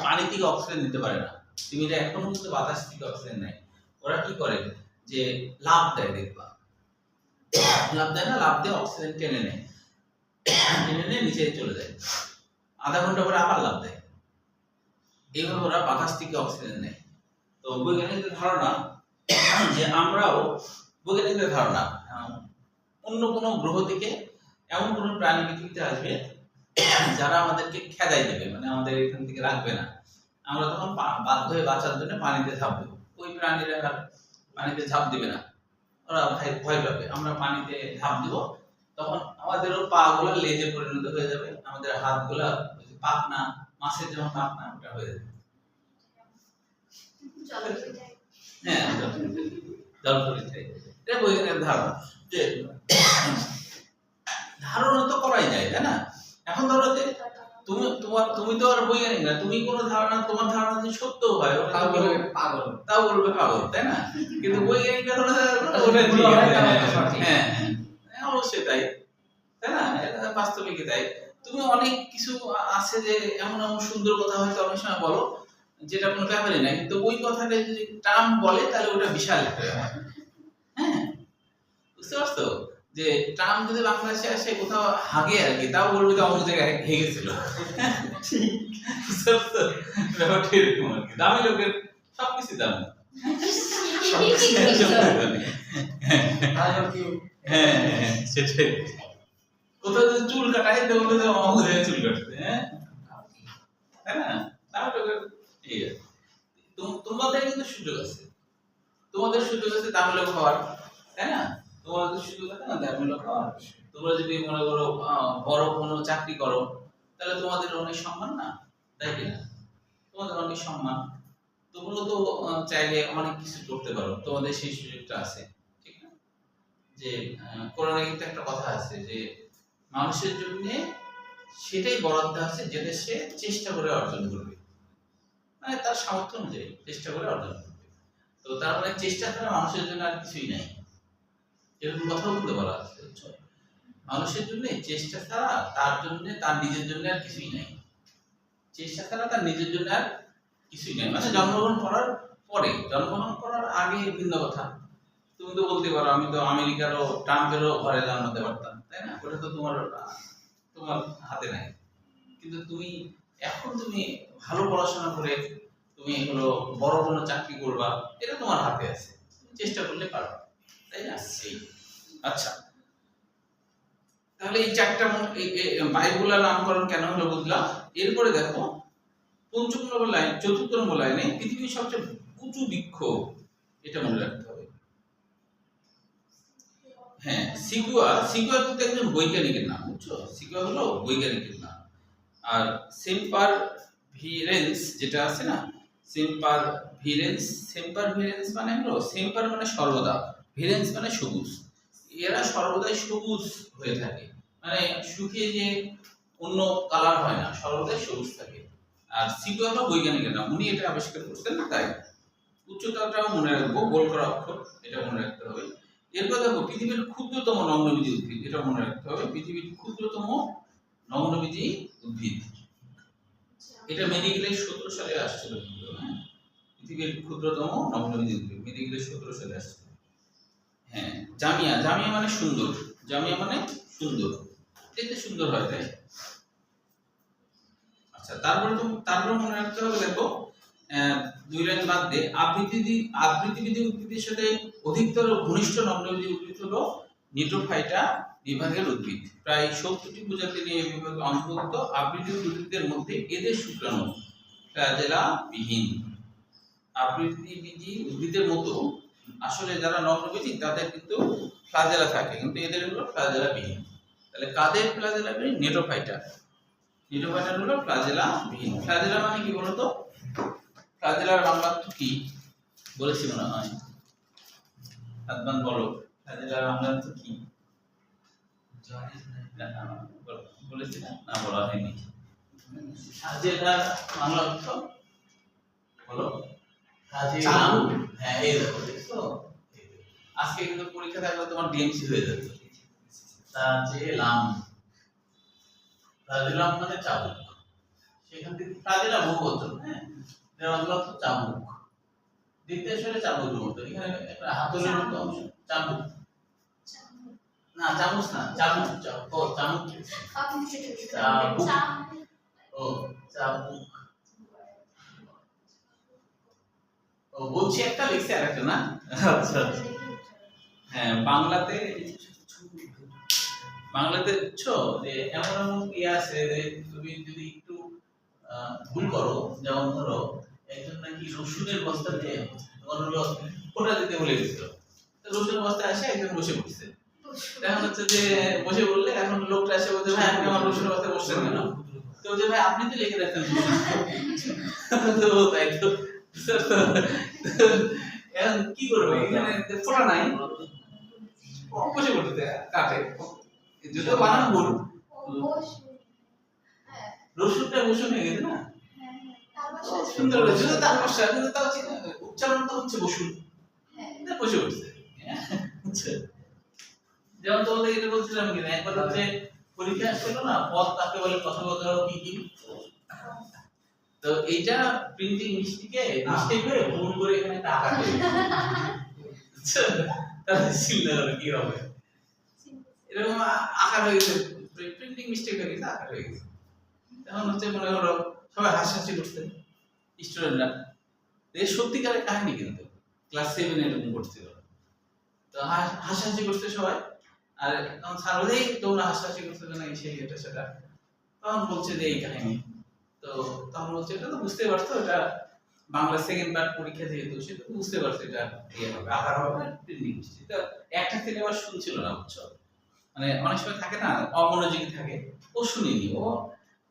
পানি থেকে অক্সিজেন নিতে পারে না। তিমিরা এখনো কিন্তু বাতাস থেকে অক্সিজেন নেয়। ওরা কি করে যে লাফ দেয়, দেখবা লাফ দেয় না, লাফ দিয়ে অক্সিজেন টেনে নেয়, নিচে চলে যায়, আধা ঘন্টা পরে আবার লাফ দেয়। এইভাবে ওরা বাতাস থেকে অক্সিজেন নেয়। তো বৈজ্ঞানিকদের ধারণা যে বৈজ্ঞানিকদের ধারণা অন্য কোনো গ্রহ থেকে এমন কোনো প্রাণী পৃথিবীতে আসবে যারা আমাদেরকে খেদাই দেবে, মানে আমাদের এখান থেকে রাখবে না। আমরা তখন বাধ্য হয়ে বাঁচার জন্য পানিতে ঝাঁপ দেবো। ওই প্রাণীরা আর পানিতে ঝাঁপ দিবে না, ওরা ভয় পাবে। আমরা পানিতে ঝাঁপ দিব, তখন আমাদেরও পা গুলা লেজে পরিণত হয়ে যাবে, আমাদের হাত গুলা পাখনা, মাছের যেমন পাখনা ওটা হয়ে যাবে। হ্যাঁ, জলপরীতে। এটা বৈজ্ঞানিক ধারণা। যে ধারণা তো করাই যায়, তাই না? এখন ধরো যে তুমি তো আর বৈজ্ঞানিক না, তুমি কোনো ধারণা, তোমার ধারণা যদি সত্য হয় তাও বলবে পাগল, তাই না? কিন্তু বৈজ্ঞানিক ধারণা ওটা ঠিক আছে। হ্যাঁ, অবশ্যই তাই না? এটা বাস্তবিকই তাই। তুমি অনেক কিছু আছে যে এমন সুন্দর কথা হয়তো অনেক সময় বলো যেটা কোনো ব্যাপারই না, কিন্তু ওই কথাটা যদি টার্ম বলে তাহলে ওটা বিশাল একটা ব্যাপার। হ্যাঁ, বুঝতে পারছো? যে ট্রাম্প যদি বাংলাদেশে আসে কোথাও হাগে আর কি, তাও বলবে যে অমুক জায়গায় হেগেছিল। ব্যাপারটা এরকম আর কি। দামি লোকের সবকিছু দামি। হ্যাঁ, সেটাই। কোথাও যদি চুল কাটাই তো বলবে যে অমুক জায়গায় চুল কাটছে। হ্যাঁ, তাই না? দামি লোকের এই আর তোমাদের কিন্তু সুযোগ আছে, তোমাদের সুযোগ আছে দামি লোক হওয়ার, তাই না? তোমাদের সুযোগ আছে না দামি লোক হওয়ার। তোমরা যদি মনে করো বড় কোনো চাকরি করো তাহলে তোমাদের অনেক সম্মান, না তাই কিনা? তোমাদের অনেক সম্মান, তোমরা তো চাইলে অনেক কিছু করতে পারো, তোমাদের সেই সুযোগটা আছে, ঠিক না? যে কোরআনে কিন্তু একটা কথা আছে যে মানুষের জন্য সেটাই বরাদ্দ আছে যেটা সে চেষ্টা করে অর্জন করবে, মানে তার সামর্থ্য অনুযায়ী চেষ্টা করে অর্জন করবে। তো তার মানে চেষ্টা ছাড়া মানুষের জন্য আর কিছুই নাই, এরকম কথাও বলতে বলা আছে। মানুষের জন্য চেষ্টা ছাড়া তার জন্য, তার নিজের জন্য আর কিছুই নাই। চেষ্টা ছাড়া তার নিজের জন্য আর কিছুই নাই। মানে জন্মগ্রহণ করার পরে, জন্মগ্রহণ করার আগে ভিন্ন কথা। তুমি তো বলতে পারো আমি তো আমেরিকারও ট্রাম্পেরও ঘরে জন্মাতে পারতাম, তাই না? ওটা তো তোমার তোমার হাতে নাই। কিন্তু তুমি এখন তুমি ভালো পড়াশোনা করে তুমি হলো বড় কোনো চাকরি করবা, এটা তোমার হাতে আছে, তুমি চেষ্টা করলে পারো, তাই না? এই আচ্ছা, তাহলে এই চারটা বায়ুগুলার নামকরণ কেন হলো বুঝলাম। এরপরে দেখো ৫ম নম্বর লাইন, ৪র্থ নম্বর লাইনে পৃথিবীর সবচেয়ে উঁচু বৃক্ষ, এটা মনে রাখতে হবে। হ্যাঁ, সিকুয়া, সিকুয়া কিন্তু একজন বৈজ্ঞানিকের নাম, বুঝছো? সিকুয়া হলো বৈজ্ঞানিকের নাম। আর সেম্পার ভিরেন্স যেটা আছে না, সেম্পার ভিরেন্স, সেম্পার ভিরেন্স মানে হলো, সেম্পার মানে সর্বদা, ভিরেন্স মানে সবুজ। এরা সর্বদাই সবুজ হয়ে থাকে, মানে শুকিয়ে যে অন্য কালার হয় না, সর্বদাই সবুজ থাকে। আর সিকুয়া হলো বৈজ্ঞানিকের নাম, উনি এটা আবিষ্কার করছেন। তাই উচ্চতাটাও মনে রাখবো, গোল করা অক্ষর, এটা মনে রাখতে হবে। এরপর দেখো পৃথিবীর ক্ষুদ্রতম নগ্নবীজী উদ্ভিদ, এটা মনে রাখতে হবে। পৃথিবীর ক্ষুদ্রতম নগ্নবীজী উদ্ভিদ, এটা মেডিকেলে 17 সালে আসছিল কিন্তু, হ্যাঁ, পৃথিবীর ক্ষুদ্রতম নগ্নবীজী উদ্ভিদ মেডিকেলে 17 সালে আসছিল। হ্যাঁ, জামিয়া, জামিয়া মানে সুন্দর, জামিয়া মানে সুন্দর, দেখতে সুন্দর হয়, তাই। আচ্ছা, তারপরে মনে রাখতে হবে, দেখো 2 লাইন বাদ দিয়ে আবৃতিবিধি উদ্ভিদের সাথে অধিকতর ঘনিষ্ঠ নগ্নবীজী উদ্ভিদ হলো নিটোফাইটা বিভাগের উদ্ভিদ। প্রায় 70টি প্রজাতি নিয়ে এই বিভাগে অন্তর্ভুক্ত। আবৃতিবিধি উদ্ভিদের মধ্যে এদের শুক্রাণু ফ্লাজেলা বিহীন। আবৃতিবিধি উদ্ভিদের মতো আসলে যারা নগ্নবীজী তাদের কিন্তু ফ্লাজেলা থাকে, কিন্তু এদের হলো ফ্লাজেলা বিহীন। তাহলে কাদের ফ্লাজেলা বিহীন? নিটোফাইটা, নিটোফাইটা হলো ফ্লাজেলা বিহীন। ফ্লাজেলা মানে কি বলতো? ফ্লাজেলার বাংলা অর্থ কি বলেছি মনে হয়, আদমান বলো, ফ্লাজেলার বাংলা অর্থ কি? বলেছি না, না বলা হয়নি। ফ্লাজেলার বাংলা অর্থ বলো, ফ্লাজেলাম। হ্যাঁ, এই দেখো, দেখছো, আজকে কিন্তু পরীক্ষা থাকলে তোমার ডিএমসি হয়ে যাবে। ফ্লাজেলাম, ফ্লাজেলাম মানে চাবুক, সেখান থেকে ফ্লাজেলা বহুবচন, হ্যাঁ, এর বাংলা অর্থ চাবুক। দেখতে আসলে চাবুকের মতো, এখানে একটা হাতলের মতো অংশ, চাবুক না, চামচ না, চাবুক, ও চাবুক, চাবুক, ও চাবুক, ও বলছি একটা লিখছে আর একটা না। আচ্ছা, হ্যাঁ, বাংলাতে বুঝছো যে এমন এমন ইয়ে আছে যে তুমি যদি একটু ভুল করো, যেমন ধরো একজন নাকি রসুনের বস্তাতে তোমার হলো ফোঁটা দিতে বলে গেছিল, তো রসুনের বস্তায় আসে একজন বসে পড়ছে। এখন হচ্ছে যে বসে বললে, এখন লোকটা এসে বলছে ভাই আপনি আমার রসুনের বস্তায় বসছেন কেন? তো যে ভাই আপনি তো লিখে রাখতেন তো তাই তো, এখন কি করবে, এখানে ফোঁটা নাই, বসে পড়তে কাটে, যদিও বানান ভুল, রসুনটা বসুন হয়ে গেছে না, সুন্দর হয়েছে, যদিও তার বসা, কিন্তু তাও উচ্চারণ তো হচ্ছে বসুন, বসে উঠছে। যেমন তোমাদের এটা বলছিলাম কিনা, একবার হচ্ছে পরীক্ষা আসছিল না, পদ কাকে বলে, কথা বলতে হবে কি কি, তো এইটা প্রিন্টিং মিস্টেক হয়ে ভুল করে এখানে একটা আকার হয়ে গেছে, তাহলে চিন্তা করো কি হবে, এরকম আকার হয়ে গেছে, প্রিন্টিং মিস্টেক হয়ে গেছে, আকার হয়ে গেছে। এখন হচ্ছে মনে করো সবাই হাসাহাসি করছে স্টুডেন্টরা, এর সত্যিকারের কাহিনী, কিন্তু ক্লাস 7 এরকম করছিল, তো হাসাহাসি করছে সবাই। আর তখন স্যার বলে তোমরা হাসাহাসি করছো কেন, সেই এটা সেটা, তখন বলছে যে এই কাহিনী, তো তখন বলছে এটা তো বুঝতে পারছো, এটা বাংলা সেকেন্ড পার্ট পরীক্ষা যেহেতু, সেটা বুঝতে পারছো এটা ইয়ে হবে, আকার হবে, প্রিন্টিং মিস্টেক। তো একটা সিলেবাস শুনছিল না, বুঝছো, মানে অনেক সময় থাকে না অমনোযোগী থাকে, ও শুনিনি, ও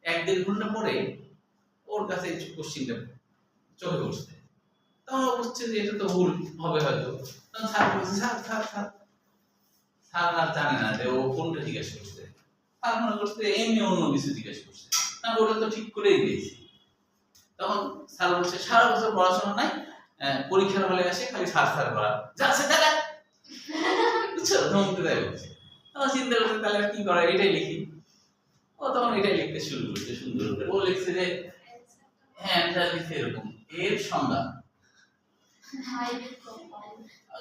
1-1.5 ঘন্টা পরে ওর কাছে কোশ্চিনটা চোখে পড়ছে, তখন ও বুঝছে যে এটা তো ভুল হবে হয়তো, তখন স্যার বলছে স্যার আর জানে না যে ও কোনটা জিজ্ঞেস করছে, স্যার মনে করছে এমনি অন্য কিছু জিজ্ঞেস করছে, না ওটা তো ঠিক করেই দিয়েছি। তখন স্যার বলছে সারা বছর পড়াশোনা নাই, পরীক্ষার হলে আসে খালি স্যার করা যাচ্ছে, বুঝছো, ধমকে দেয় বলছে। তখন চিন্তা করছে তাহলে আর কি করা, এটাই লিখি। ও তখন এটাই লিখতে শুরু করছে সুন্দর করে। ও লিখছে যে হ্যাঁ এটা লিখছে এরকম, এর সংজ্ঞা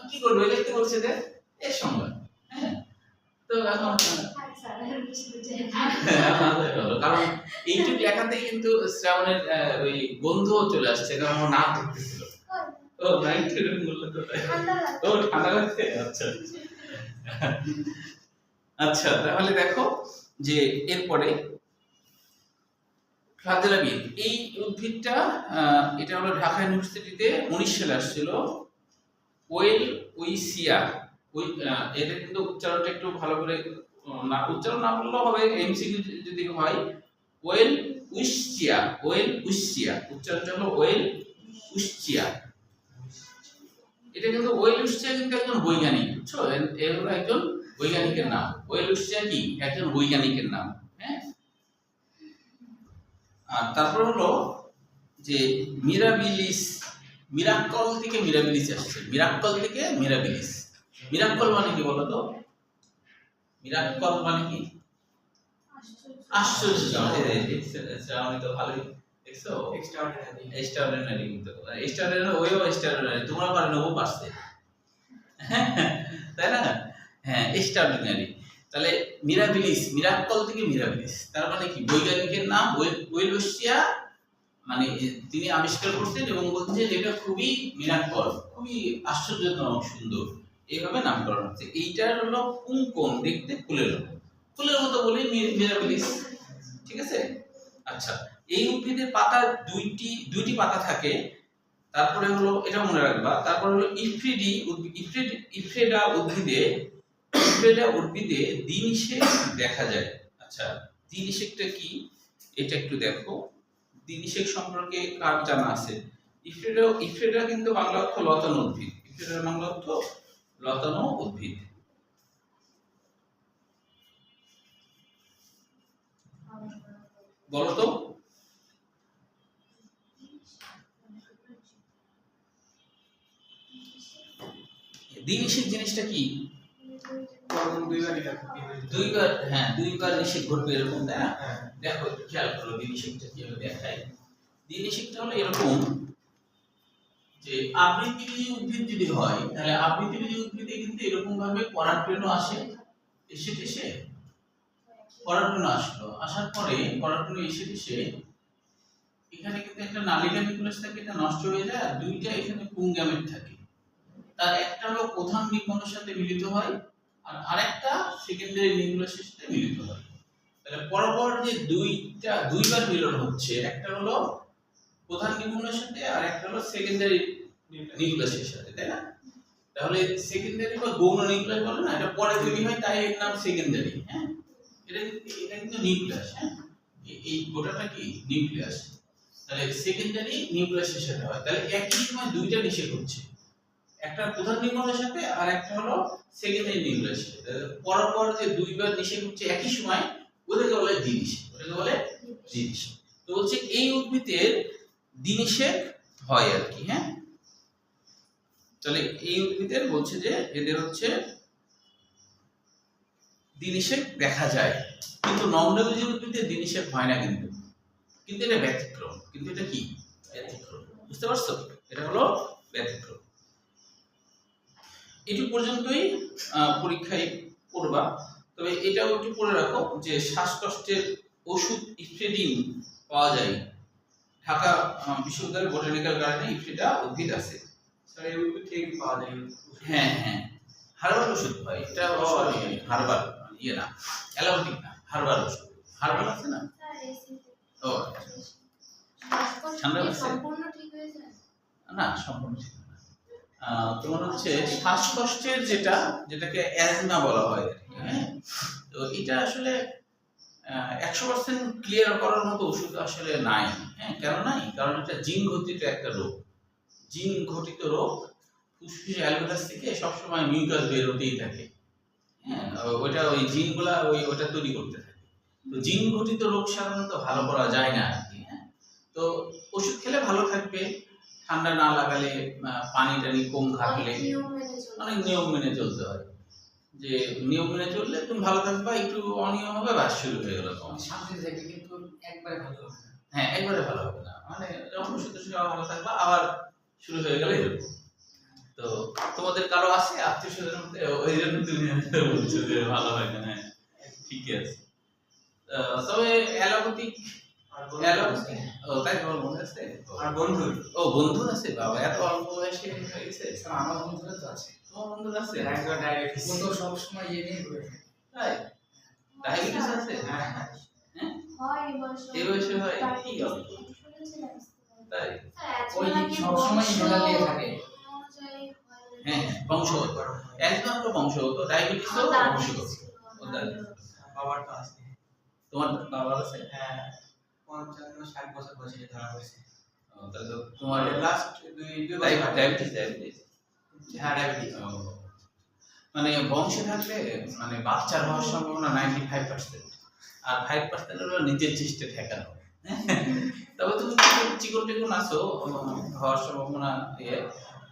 কি করবে, লিখতে বলছে যে এর সংজ্ঞা। হ্যাঁ, তো এখন কারণ এইটুকু লেখাতেই কিন্তু শ্রাবণের ওই গন্ধ চলে আসছে, কারণ ও নাক ধরতেছিল। ও নাইট এরকম বললো তো, ও ঠান্ডা লাগছে। আচ্ছা আচ্ছা, তাহলে দেখো যে এরপরে ফ্লাজেলা বিন, এই উদ্ভিদটা এটা হলো ঢাকা ইউনিভার্সিটিতে 19 সালে আসছিল। ওয়েল উইসিয়া, এটা কিন্তু উচ্চারণটা একটু ভালো করে না উচ্চারণ না করলেও হবে, এমসিকিউ যদি হয়। ওয়েল উইসিয়া, ওয়েল উইসিয়া, উচ্চারণটা হলো ওয়েল উইসিয়া। এটা কিন্তু ওয়েল উইসিয়া কিন্তু একজন বৈজ্ঞানিক, বুঝছো? এর হলো একজন বৈজ্ঞানিকের নাম। ওয়েল উইসিয়া কি একজন বৈজ্ঞানিকের নাম। হ্যাঁ, আর তারপর হলো যে মিরাবিলিস, মিরাক্কল থেকে মিরাবিলিস আসছে, মিরাক্কল থেকে মিরাবিলিস। মিরাক্কল মানে কি বলো তো? মিরাক্কল মানে কি? আশ্চর্য। শ্রাবণী তো ভালোই দেখছো, এক্সট্রাঅর্ডিনারি। কিন্তু এক্সট্রাঅর্ডিনারি ওইও এক্সট্রাঅর্ডিনারি, তোমরা পারো না, ও পারছে, তাই না? হ্যাঁ, এক্সট্রাঅর্ডিনারি। তাহলে মিরাবিলিস, মিরাক্কল থেকে মিরাবিলিস, তার মানে কি বৈজ্ঞানিকের নাম ওয়েলুসিয়া, মানে তিনি আবিষ্কার করতেন এবং বলছেন যে এটা খুবই মিরাক্কল, খুবই আশ্চর্যজনক সুন্দর, এইভাবে নামকরণ হচ্ছে। এইটার হলো পুংকোণ, দেখতে ফুলের মতো, ফুলের মতো বলি মিরাবিলিস। ঠিক আছে? আচ্ছা, এই উদ্ভিদের পাতা দুইটি পাতা থাকে। তারপরে হলো এটা মনে রাখবা, তারপর হলো ইফ্রেডা উদ্ভিদে দ্বিনিষেক দেখা যায়। আচ্ছা, দ্বিনিষেকটা কি এটা একটু দেখো। দ্বিনিষেক সম্পর্কে কার জানা আছে? ইফ্রেডা কিন্তু বাংলা অর্থ লতানো উদ্ভিদ। ইফ্রেডার বাংলা অর্থ লতানো উদ্ভিদ। বলো তো, দ্বিনিষেক জিনিসটা কি? দুইবার, হ্যাঁ দুইবার নিষেক ঘটবে এরকম, তাই না? দেখো খেয়াল করো দ্বিনিষেকটা কিভাবে দেখায়। দ্বিনিষেকটা হলো এরকম যে আবৃত্তিবীজী উদ্ভিদ যদি হয়, তাহলে আবৃত্তিবীজী উদ্ভিদে কিন্তু এরকম ভাবে পরাগরেণু আসে, এসে পরাগরেণু আসলো, আসার পরে পরাগরেণু এসে এখানে কিন্তু একটা নালিকা নিউক্লিয়াস থাকে, এটা নষ্ট হয়ে যায়, আর দুইটা এখানে পুংগ্যামেট থাকে। তার একটা হলো প্রধান নিউক্লিয়াসের সাথে মিলিত হয়, আর আরেকটা সেকেন্ডারি নিউক্লিয়াসের সাথে মিলিত হয়। তাহলে পরপর যে দুইবার মিলন হচ্ছে, একটা হলো প্রধান নিউক্লিয়াসের সাথে আর একটা হলো সেকেন্ডারি নিউক্লিয়াসের সাথে, তাই না? তাহলে সেকেন্ডারি বা গৌণ নিউক্লিয়াস বলে না, এটা পরে তৈরি হয়, তাই এর নাম সেকেন্ডারি। হ্যাঁ, এটা কিন্তু নিউক্লিয়াস। হ্যাঁ, এই গোটাটা কি নিউক্লিয়াস। তাহলে সেকেন্ডারি নিউক্লিয়াসের সাথে হয়, তাহলে একই সময় দুইটা নিষেক হচ্ছে, একটা প্রধান নিউক্লিয়াসের সাথে আর একটা হলো সেকেন্ডারি নিউক্লিয়াসের সাথে। পরপর যে দুইবার নিষেক হচ্ছে একই সময়, ওটাকে বলে দ্বিনিষেক, ওটাকে বলে দ্বিনিষেক। তো বলছে এই উদ্ভিদের দ্বিনিষেক হয় আর কি। হ্যাঁ, তাহলে এই উদ্ভিদের বলছে যে এদের হচ্ছে দ্বিনিষেক দেখা যায়, কিন্তু নম্রবীজী উদ্ভিদের দ্বিনিষেক হয় না, কিন্তু এটা ব্যতিক্রম। কিন্তু এটা কি ব্যতিক্রম, বুঝতে পারছো? এটা হলো ব্যতিক্রম। এটু পর্যন্তই পরীক্ষায় পড়বা। তবে এটাও একটু পড়ে রাখো যে শ্বাসকষ্টের ওষুধ ইফ্রেডিন পাওয়া যায় ঢাকা বিশ্ববিদ্যালয়ের বোটানিক্যাল গার্ডেনে। ইফ্রেডা উদ্ভিদ আছে, স্যার এই উদ্ভিদ থেকে পাওয়া যায়? হ্যাঁ হ্যাঁ, হার্বাল ওষুধ হয় এটা, হার্বাল ইয়ে না, অ্যালোপ্যাথিক না, হার্বাল ওষুধ। হার্বাল আছে না? ও ঠান্ডা লাগছে না, সম্পূর্ণ ঠিক না। তোমার হচ্ছে শ্বাসকষ্টের যেটাকে অ্যাজমা বলা হয়। হ্যাঁ, তো এটা আসলে 100% ক্লিয়ার করার মতো ওষুধ আসলে নাই। হ্যাঁ, কেন নাই? কারণ এটা জিন ঘটিত একটা রোগ। জিন ঘটিত রোগ, ফুসফুসে অ্যালভেলাস থেকে সবসময় মিউকাস বের হতেই থাকে। হ্যাঁ, ওটা ওই জিনগুলা ওটা তৈরি করতে থাকে। তো জিন ঘটিত রোগ সাধারণত ভালো করা যায় না আর কি। হ্যাঁ, তো ওষুধ খেলে ভালো থাকবে, ঠান্ডা না লাগালে, পানি টানি কম থাকলে, অনেক নিয়ম মেনে চলতে হয়। যে নিয়ম মেনে চললে তুমি ভালো থাকবা, একটু অনিয়ম হবে বাস শুরু হয়ে গেল তোমার। শান্তিতে থাকবে কিন্তু একবারে ভালো হবে না। হ্যাঁ, একবারে ভালো হবে না, মানে যখন ওষুধ খাওয়া ভালো থাকবা আবার শুরু হয়ে গেলে এরকম। তো তোমাদের কারো আছে আত্মীয় স্বজনের মধ্যে, ওই জন্য তুমি বলছো যে ভালো হয় না? হ্যাঁ, ঠিকই আছে। তবে অ্যালোপ্যাথিক আর বন্ধু আছে। ও তাই তোমার মনে আছে? আর বন্ধু ও বন্ধু আছে, বাবা এত অল্প বয়সে হয়ে গেছে। স্যার আমার বন্ধুরা তো আছে, তোমার বন্ধু আছে? একবার ডায়াবেটিস। ও তো সবসময় ইয়ে নিয়ে ঘুরে থাকে। তাই ডায়াবেটিস আছে? হ্যাঁ হ্যাঁ হ্যাঁ, হয় এই বয়সে হয়? কি হবে? তাই ওই সবসময় মেলা নিয়ে থাকে। হ্যাঁ, বংশগত। একদম বংশগত, ডায়াবেটিসও বংশগত। ও ডায়াবেটিস। বাবার তো আছে। তোমার বাবার আছে? হ্যাঁ 55-60 বছর বয়সে ধরা পড়েছে। ও, তাহলে তো তোমার লাস্ট দুই বছর আগে। ডায়াবেটিস। হ্যাঁ ডায়াবেটিস। ও, মানে বংশে থাকলে মানে বাচ্চার হওয়ার সম্ভাবনা 95%, আর 5% হলো নিজের চেষ্টা ঠেকানো। তবে তুমি চিকন টিকন আছো, হওয়ার সম্ভাবনা ইয়ে।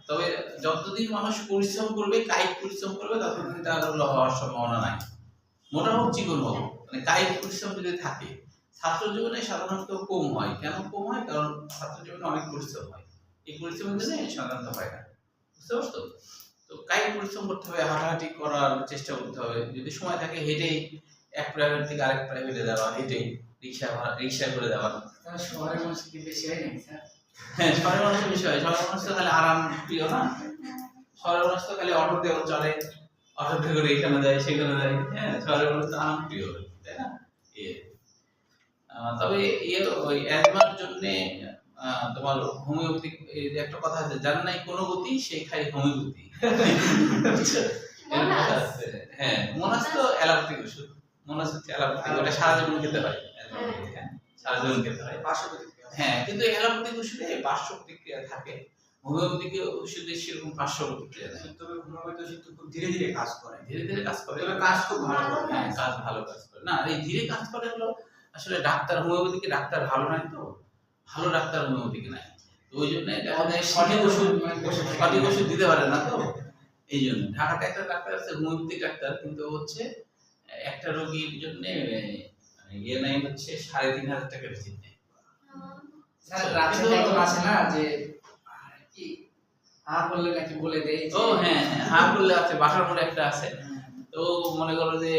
তবে যতদিন মানুষ পরিশ্রম করবে, কায়িক পরিশ্রম করবে, ততদিন তার হলো হওয়ার সম্ভাবনা নাই। মোটামুটি চিকন হবে, মানে কায়িক পরিশ্রম যদি থাকে। ছাত্র জীবনে সাধারণত কম হয়। কেন কম হয়? কারণ ছাত্র জীবনে অনেক পরিশ্রম হয়, এই পরিশ্রমের জন্য সাধারণত হয় না। বুঝতে পারছো? তো কায়িক পরিশ্রম করতে হবে, হাঁটাহাঁটি করার চেষ্টা করতে হবে। যদি সময় থাকে হেঁটেই এক প্রাইভেট থেকে আরেক প্রাইভেটে যাওয়া, হেঁটেই রিক্সা করে যাওয়া। তাহলে শহরের মানুষ কি বেশি হয় নাকি স্যার? হ্যাঁ, শহরের মানুষের বিষয়, শহরের মানুষ তো খালি আরাম প্রিয় না। শহরের মানুষ তো খালি অটোতে চলে, অটোতে করে এখানে যায় সেখানে যায়। হ্যাঁ, শহরের মানুষ তো আরাম প্রিয়, তাই না? ইয়ে তবে ইয়ে ওই অ্যাজমার জন্য তোমার হোমিওপ্যাথিক একটা কথা আছে, যার নাই কোনো গতি সে খাই হোমিওপ্যাথি। এরকম কথা আছে। হ্যাঁ, মোনাস তো অ্যালোপ্যাথিক ওষুধ। মোনাস হচ্ছে অ্যালোপ্যাথিক, ওটা সারা জীবন খেতে হয়। হ্যাঁ, সারা জীবন খেতে হয়। পার্শ্ব প্রতিক্রিয়া। হ্যাঁ, কিন্তু অ্যালোপ্যাথিক ওষুধে পার্শ্ব প্রতিক্রিয়া থাকে, হোমিওপ্যাথিক ওষুধে সেরকম পার্শ্ব প্রতিক্রিয়া নেই। তবে হোমিওপ্যাথি ওষুধ তো খুব ধীরে ধীরে কাজ করে। ধীরে ধীরে কাজ করে, তবে কাজ খুব ভালো করে। হ্যাঁ, কাজ ভালো কাজ করে না। এই ধীরে কাজ করে হলো আসলে ডাক্তার, হোমিওপ্যাথিকে ডাক্তার ভালো নাই তো, ভালো ডাক্তার হোমিওপ্যাথিক নাই। তো ওই জন্য আমাদের সঠিক ওষুধ দিতে পারে না তো। এই জন্য ঢাকাতে একটা ডাক্তার আছে হোমিওপ্যাথিক ডাক্তার, কিন্তু হচ্ছে একটা রোগীর জন্য ইয়ে নাই হচ্ছে 3,500 টাকা রিসিপ্ট নেয়। স্যার রাজশাহীতে একজন আছে না যে কি হা বললে নাকি বলে দেয় ও হ্যাঁ হ্যাঁ, হা করলে আছে, বাটার মোড়ে একটা আছে। তো মনে করো যে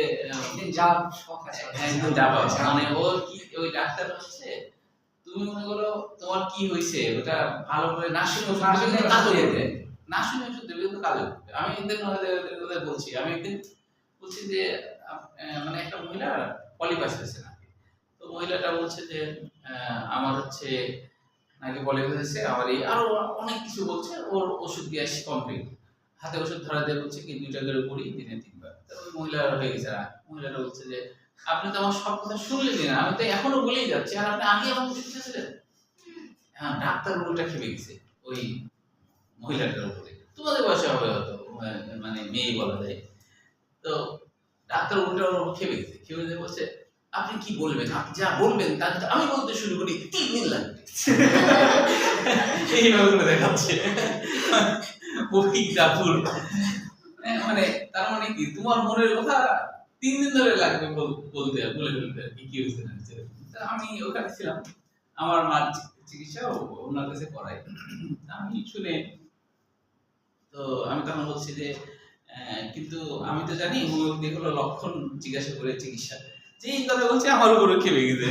একদিন যা শখ আছে একদিন যাবা, মানে ও কি ওই ডাক্তার হচ্ছে, তুমি মনে করো তোমার কি হয়েছে ওটা ভালো করে না শুনে ওষুধ দিলে কিন্তু কাজও দেবে, না শুনে ওষুধ দেবে কিন্তু কাজও দেবে। আমি একদিন ওদের কথা বলছি, আমি একদিন বলছি যে মানে একটা মহিলা পলিপাস হয়েছে নাকি। তো মহিলাটা বলছে যে আমার হচ্ছে নাকি পলিপাস হয়েছে, আমার এই আরো অনেক কিছু বলছে। ওর ওষুধ দিয়ে আসি কমপ্লিট, হাতে ওষুধ ধরা দিয়ে বলছে কি 2টা করে পড়ি দিনে 3 বার। তো ওই মহিলা হয়ে গেছে, মহিলাটা বলছে যে আপনি তো আমার সব কথা শুনলেন না, আমি তো এখনো বলেই যাচ্ছি, আর আপনি আগে আমার ওষুধ খেয়েছিলেন। হ্যাঁ, ডাক্তার উল্টা খেপে গেছে ওই মহিলাটার উপরে। তোমাদের বয়সে হবে হয়তো, মানে মেয়ে বলা যায়। তো ডাক্তার উল্টা ওর উপর খেপে গেছে, খেপে গেছে বলছে আপনি কি বলবেন, আপনি যা বলবেন তা কিন্তু আমি বলতে শুরু করি 3 দিন লাগবে। এইভাবে করে দেখাচ্ছে ওই ডাকুর। মানে তার মানে কি তোমার মনের কথা 3 দিন ধরে লাগবে বলতে, বলে ফেলতে আর কি কি হয়েছে না হয়েছে। তা আমি ওখানে ছিলাম, আমার মার চিকিৎসা ওনার কাছে করাই। আমি শুনে তো আমি তখন বলছি যে কিন্তু আমি তো জানি হোমিওপ্যাথি হলো লক্ষণ জিজ্ঞাসা করে চিকিৎসা। যে এই কথা বলছে আমার উপরে খেপে গেছে,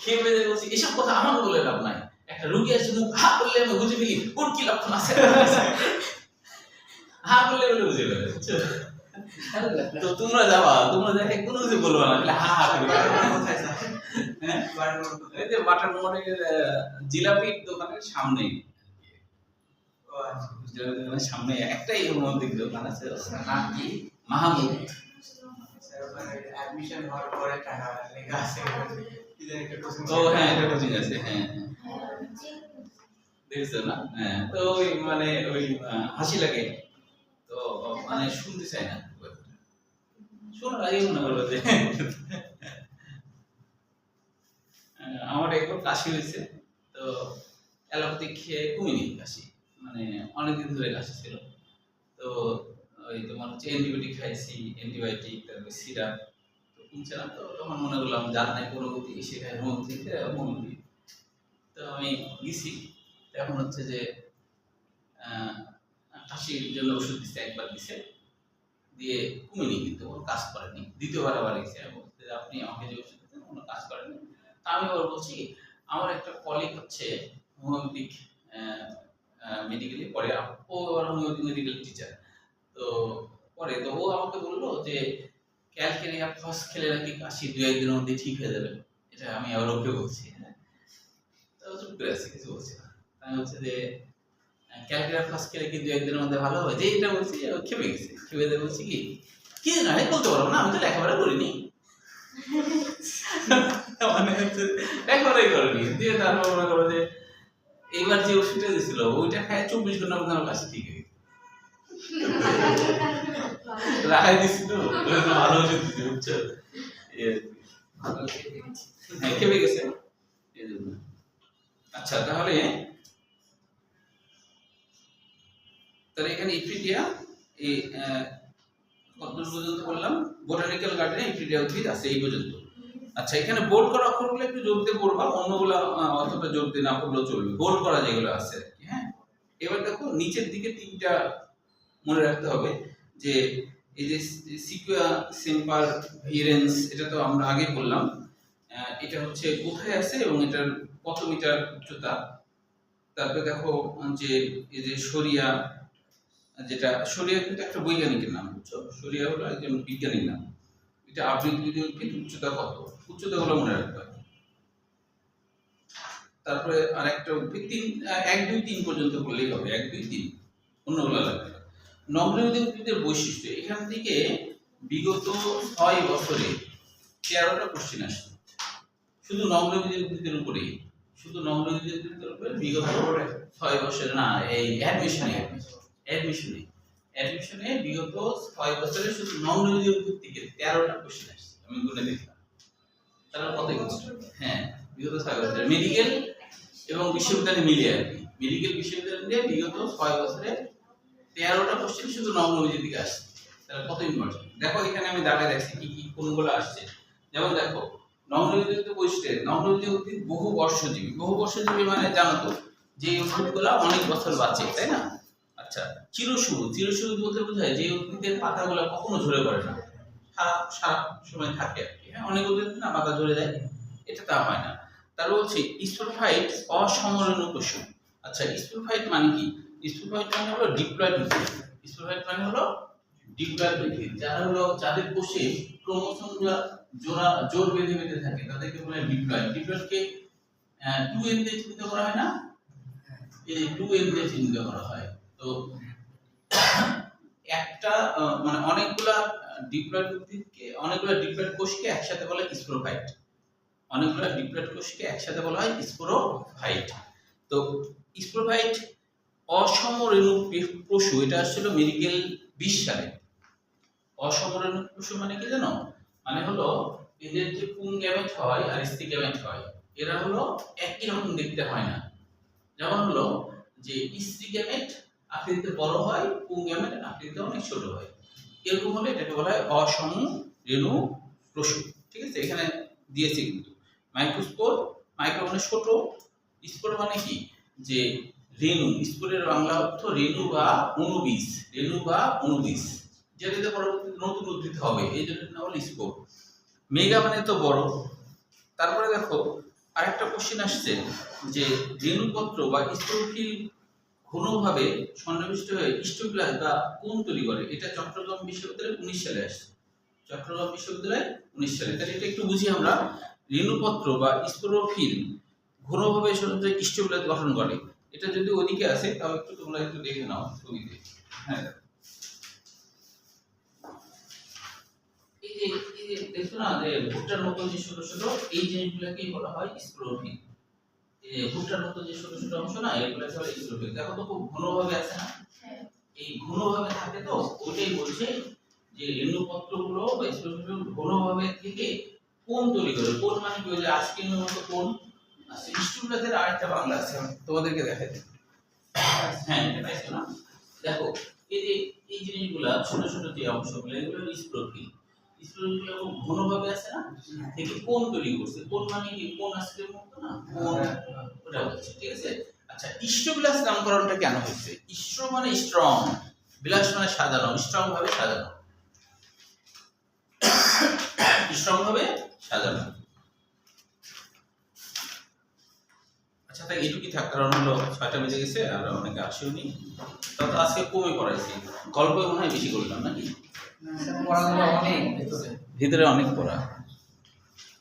খেপে যে বলছি এসব কথা আমাকে বলে লাভ নাই, একটা রুগী আছে মুখ হা করলে আমি বুঝে ফেলি ওর কি লক্ষণ আছে, হা করলে বলে বুঝে ফেলে। তো তোমরা যাবা, তোমরা দেখে কোনো কিছু বলবো না, তাহলে হা হা করবে। কোথায় স্যার? হ্যাঁ, বাড়ির মোড় কোথায়? এই যে বাটার মোড়ের জিলাপির দোকানের সামনেই, ও আচ্ছা। জিলাপির দোকানের সামনে একটাই হোমিওপ্যাথিক দোকান আছে, নাম কি? মাহমুদ। স্যার ওখানে অ্যাডমিশন হওয়ার পরে টাকা লেখা আছে। কি জানি একটা কোচিং। ও হ্যাঁ, এটা কোচিং আছে। হ্যাঁ হ্যাঁ, দেখছো না? হ্যাঁ, তো ওই মানে ওই হাসি লাগে তো, মানে শুনতে চাই না, শোনার আগে মনে করবো যে আমার একবার কাশি হয়েছে, তো অ্যালোপ্যাথিক খেয়ে কমিনি কাশি, মানে অনেকদিন ধরে কাশি ছিল। তো ওই তোমার হচ্ছে অ্যান্টিবায়োটিক খাইছি, অ্যান্টিবায়োটিক তারপরে সিরাপ কিনছিলাম, তো তখন মনে করলাম যার নাই কোনো গতি সেখানে হোমিওপ্যাথিতে হোমিওপ্যাথি, তো আমি গেছি। এখন হচ্ছে যে কাশির জন্য ওষুধ দিচ্ছে, একবার দিছে, দিয়ে কমেনি, কিন্তু কোনো কাজ করেনি। দ্বিতীয়বার আবার গেছে, বলতে যে আপনি আমাকে যে ওষুধ দিচ্ছেন কোনো কাজ করেনি। তা আমি আবার বলছি আমার একটা কলিগ হচ্ছে হোমিওপ্যাথিক মেডিকেলে পড়ে, ও আবার হোমিওপ্যাথিক মেডিকেল টিচার, তো পরে তো ও আমাকে বললো যে ক্যালকেরিয়া ফস খেলে নাকি কাশি 2-1 দিনের মধ্যে ঠিক হয়ে যাবে। এটা আমি আবার ওকে বলছি, হ্যাঁ, তো চুপ করে আছি, কিছু বলছি না। আমি হচ্ছে যে ক্যালকেরিয়া ফস খেলে কি 2-1 দিনের মধ্যে ভালো হবে, যে এটা বলছি ও খেপে গেছে। খেপে দিয়ে বলছি কি না বলতে পারবো না, আমি তো লেখাপড়া করিনি। মানে হচ্ছে লেখাপড়াই করিনি, দিয়ে তারপর মনে করো যে এইবার যে ওষুধটা দিছিল ওইটা খায় 24 ঘন্টার মধ্যে আমার কাছে ঠিক হয়ে গেছে। রাখাই দিছি তো ভালো ওষুধ দিতে, বুঝছো? হ্যাঁ, খেপে গেছে এই জন্য। আচ্ছা, তাহলে এখানে ইফিডিয়া এই কতদূর পর্যন্ত বললাম? বোটানিক্যাল গার্ডেনে ইফিডিয়া উদ্ভিদ আছে এই পর্যন্ত। আচ্ছা, এখানে বোল্ড করা অক্ষরগুলো একটু জোর দিয়ে পড়বা, অন্যগুলো অতটা জোর দিয়ে না পড়লেও চলবে। বোল্ড করা যেগুলো আছে, হ্যাঁ। এবার দেখো নিচের দিকে 3টা মনে রাখতে হবে, যে এই যে সিকুয়া সেম্পার ভিরেন্স, এটা তো আমরা আগে বললাম। এটা হচ্ছে কোথায় আছে এবং এটার কত মিটার উচ্চতা। তারপরে দেখো যে এই যে সরিয়া, যেটা সরিয়া কিন্তু একটা বৈজ্ঞানিকের নাম, বুঝছো? সরিয়া হলো একজন বিজ্ঞানীর নাম। এটা আবৃতবীজী উদ্ভিদ, উচ্চতা কত, উচ্চতাগুলো মনে রাখতে হবে। তারপরে আরেকটা উদ্ভিদ 1, 2, 3 পর্যন্ত বললেই হবে, 1, 2, 3, অন্যগুলো লাগবে না। নগ্নবীজী উদ্ভিদের বৈশিষ্ট্য, এখান থেকে বিগত 6 বছরে 13টা কোশ্চেন আসছে শুধু নগ্নবীজী উদ্ভিদের উপরেই, শুধু নগ্নবীজী উদ্ভিদের উপরে বিগত 6 বছরে, না এই অ্যাডমিশনে বিগত 6 বছরে শুধু নগ্নবীজী উদ্ভিদ থেকে 13টা কোশ্চেন আসছে, আমি গুনে দেখলাম। তাহলে কত হচ্ছে? হ্যাঁ, বিগত 6 বছরে মেডিকেল এবং বিশ্ববিদ্যালয় মিলিয়ে আর কি, মেডিকেল বিশ্ববিদ্যালয় মিলিয়ে বিগত 6 বছরে 13টা কোশ্চেন শুধু নগ্নবীজী থেকে আসছে। তাহলে কত ইম্পর্টেন্ট দেখো, এখানে আমি দাগে রাখছি কি কি কোনগুলো আসছে। যেমন দেখো নগ্নবীজী উদ্ভিদ বৈশিষ্ট্য, নগ্নবীজী উদ্ভিদ বহু বর্ষজীবী। বহু বর্ষজীবী মানে জানো তো যে উদ্ভিদগুলো অনেক বছর বাঁচে, তাই না? আচ্ছা, চিরসবুজ বলতে বোঝায় যে উদ্ভিদের পাতাগুলো কখনো ঝরে পড়ে না, সারা সময় থাকে আর কি। হ্যাঁ, অনেক উদ্ভিদ না পাতা ঝরে যায়, এটা তা হয় না। তার বলছে স্পোরোফাইট অসমরেণু কোষ। আচ্ছা, স্পোরোফাইট মানে কি? স্পোরোফাইট মানে হলো ডিপ্লয়েড উদ্ভিদ। স্পোরোফাইট মানে হলো ডিপ্লয়েড উদ্ভিদ, যারা হলো যাদের কোষে ক্রোমোসোমগুলো জোর বেঁধে বেঁধে থাকে তাদেরকে বলে ডিপ্লয়েড। ডিপ্লয়েডকে 2n দিয়ে চিহ্নিত করা হয় না, এই 2n দিয়ে চিহ্নিত করা হয়। তো একটা মানে অনেকগুলা ডিপ্লয়েড উদ্ভিদকে, অনেকগুলা ডিপ্লয়েড কোষকে একসাথে বলা হয় স্পোরোফাইট। অনেকগুলা ডিপ্লয়েড কোষকে একসাথে বলা হয় স্পোরোফাইট। তো স্পোরোফাইট অসমরেণু পশু, এটা আসলে মেডিকেল 20 সালে। অসমরেণু পশু মানে কি জানো? মানে হলো এদের যে পুং গ্যামেট হয় আর স্ত্রী গ্যামেট হয়, এরা হলো একই রকম দেখতে হয় না। যেমন হলো যে স্ত্রী গ্যামেট আকৃতিতে বড় হয়, পুং গ্যামেট আকৃতিতে অনেক ছোট হয়। এরকম হলে এটাকে বলা হয় অসমরেণু পশু। ঠিক আছে, এখানে দিয়েছে কিন্তু মাইক্রোস্পোর। মাইক্রো মানে ছোট, স্পোর মানে কি যে রেণু। স্পোরের বাংলা অর্থ রেণু বা অণুবীজ, রেণু বা অণুবীজ, যেটাতে পরবর্তীতে নতুন উদ্ভিদ হবে, এই জন্য নাম হলো স্পোর। মেগা মানে তো বড়। তারপরে দেখো আরেকটা কোশ্চেন আসছে যে রেণুপত্র বা স্পোরোফিল ঘনভাবে সন্নিবিষ্ট হয়ে স্টোপ্লাজম বা কোন তৈরি করে। এটা চট্টগ্রাম বিশ্ববিদ্যালয়ে 19 সালে আসছে, চট্টগ্রাম বিশ্ববিদ্যালয়ে 19 সালে। তাহলে এটা একটু বুঝি আমরা, রেণুপত্র বা স্পোরোফিল ঘনভাবে স্টোপ্লাজম গঠন করে। এটা যদি ওদিকে আসে তাহলে একটু তোমরা একটু দেখে নাও ছবিতে। হ্যাঁ, এই যে দেখছো না যে ভুট্টার মতো যে ছোট ছোট এই জিনিসগুলোকেই বলা হয় স্পোরোফিল। এই যে ভুট্টার মতো যে ছোট ছোট অংশ না, এগুলোকে বলে স্পোরোফিল। দেখো তো খুব ঘনভাবে আছে না, এই ঘনভাবে থাকে। তো ওইটাই বলছে যে রেণুপত্রগুলো বা স্পোরোফিল ঘনভাবে থেকে কোন তৈরি করে। কোন মানে কি, ওই যে আইসক্রিমের মতো কোন। আচ্ছা, স্টোপ্লাজমের আরেকটা বাংলা আছে, তোমাদেরকে দেখাই দিই। হ্যাঁ, এটা পাইছো না? দেখো এই যে এই জিনিসগুলা ছোট ছোট যে অংশগুলো এগুলো স্প্রোফিল স্প্রোফিল ঘনভাবে আছে না থেকে কোন তৈরি করছে কোন মানে কি কোন আইসক্রিম মতো না কোন ওটা হচ্ছে ঠিক আছে আচ্ছা ইস্টোবিলাস নামকরণটা কেন হয়েছে ইস্টো মানে স্ট্রং বিলাস মানে সাজানো স্ট্রং ভাবে সাজানো স্ট্রং ভাবে সাজানো আচ্ছা তাই এইটুকুই থাক কারণ হলো 6টা বেজে গেছে আর অনেকে আসেও নি তো আজকে কমই পড়াইছি গল্প মনে হয় বেশি করলাম নাকি পড়াগুলো অনেক ভেতরে ভিতরে অনেক পড়া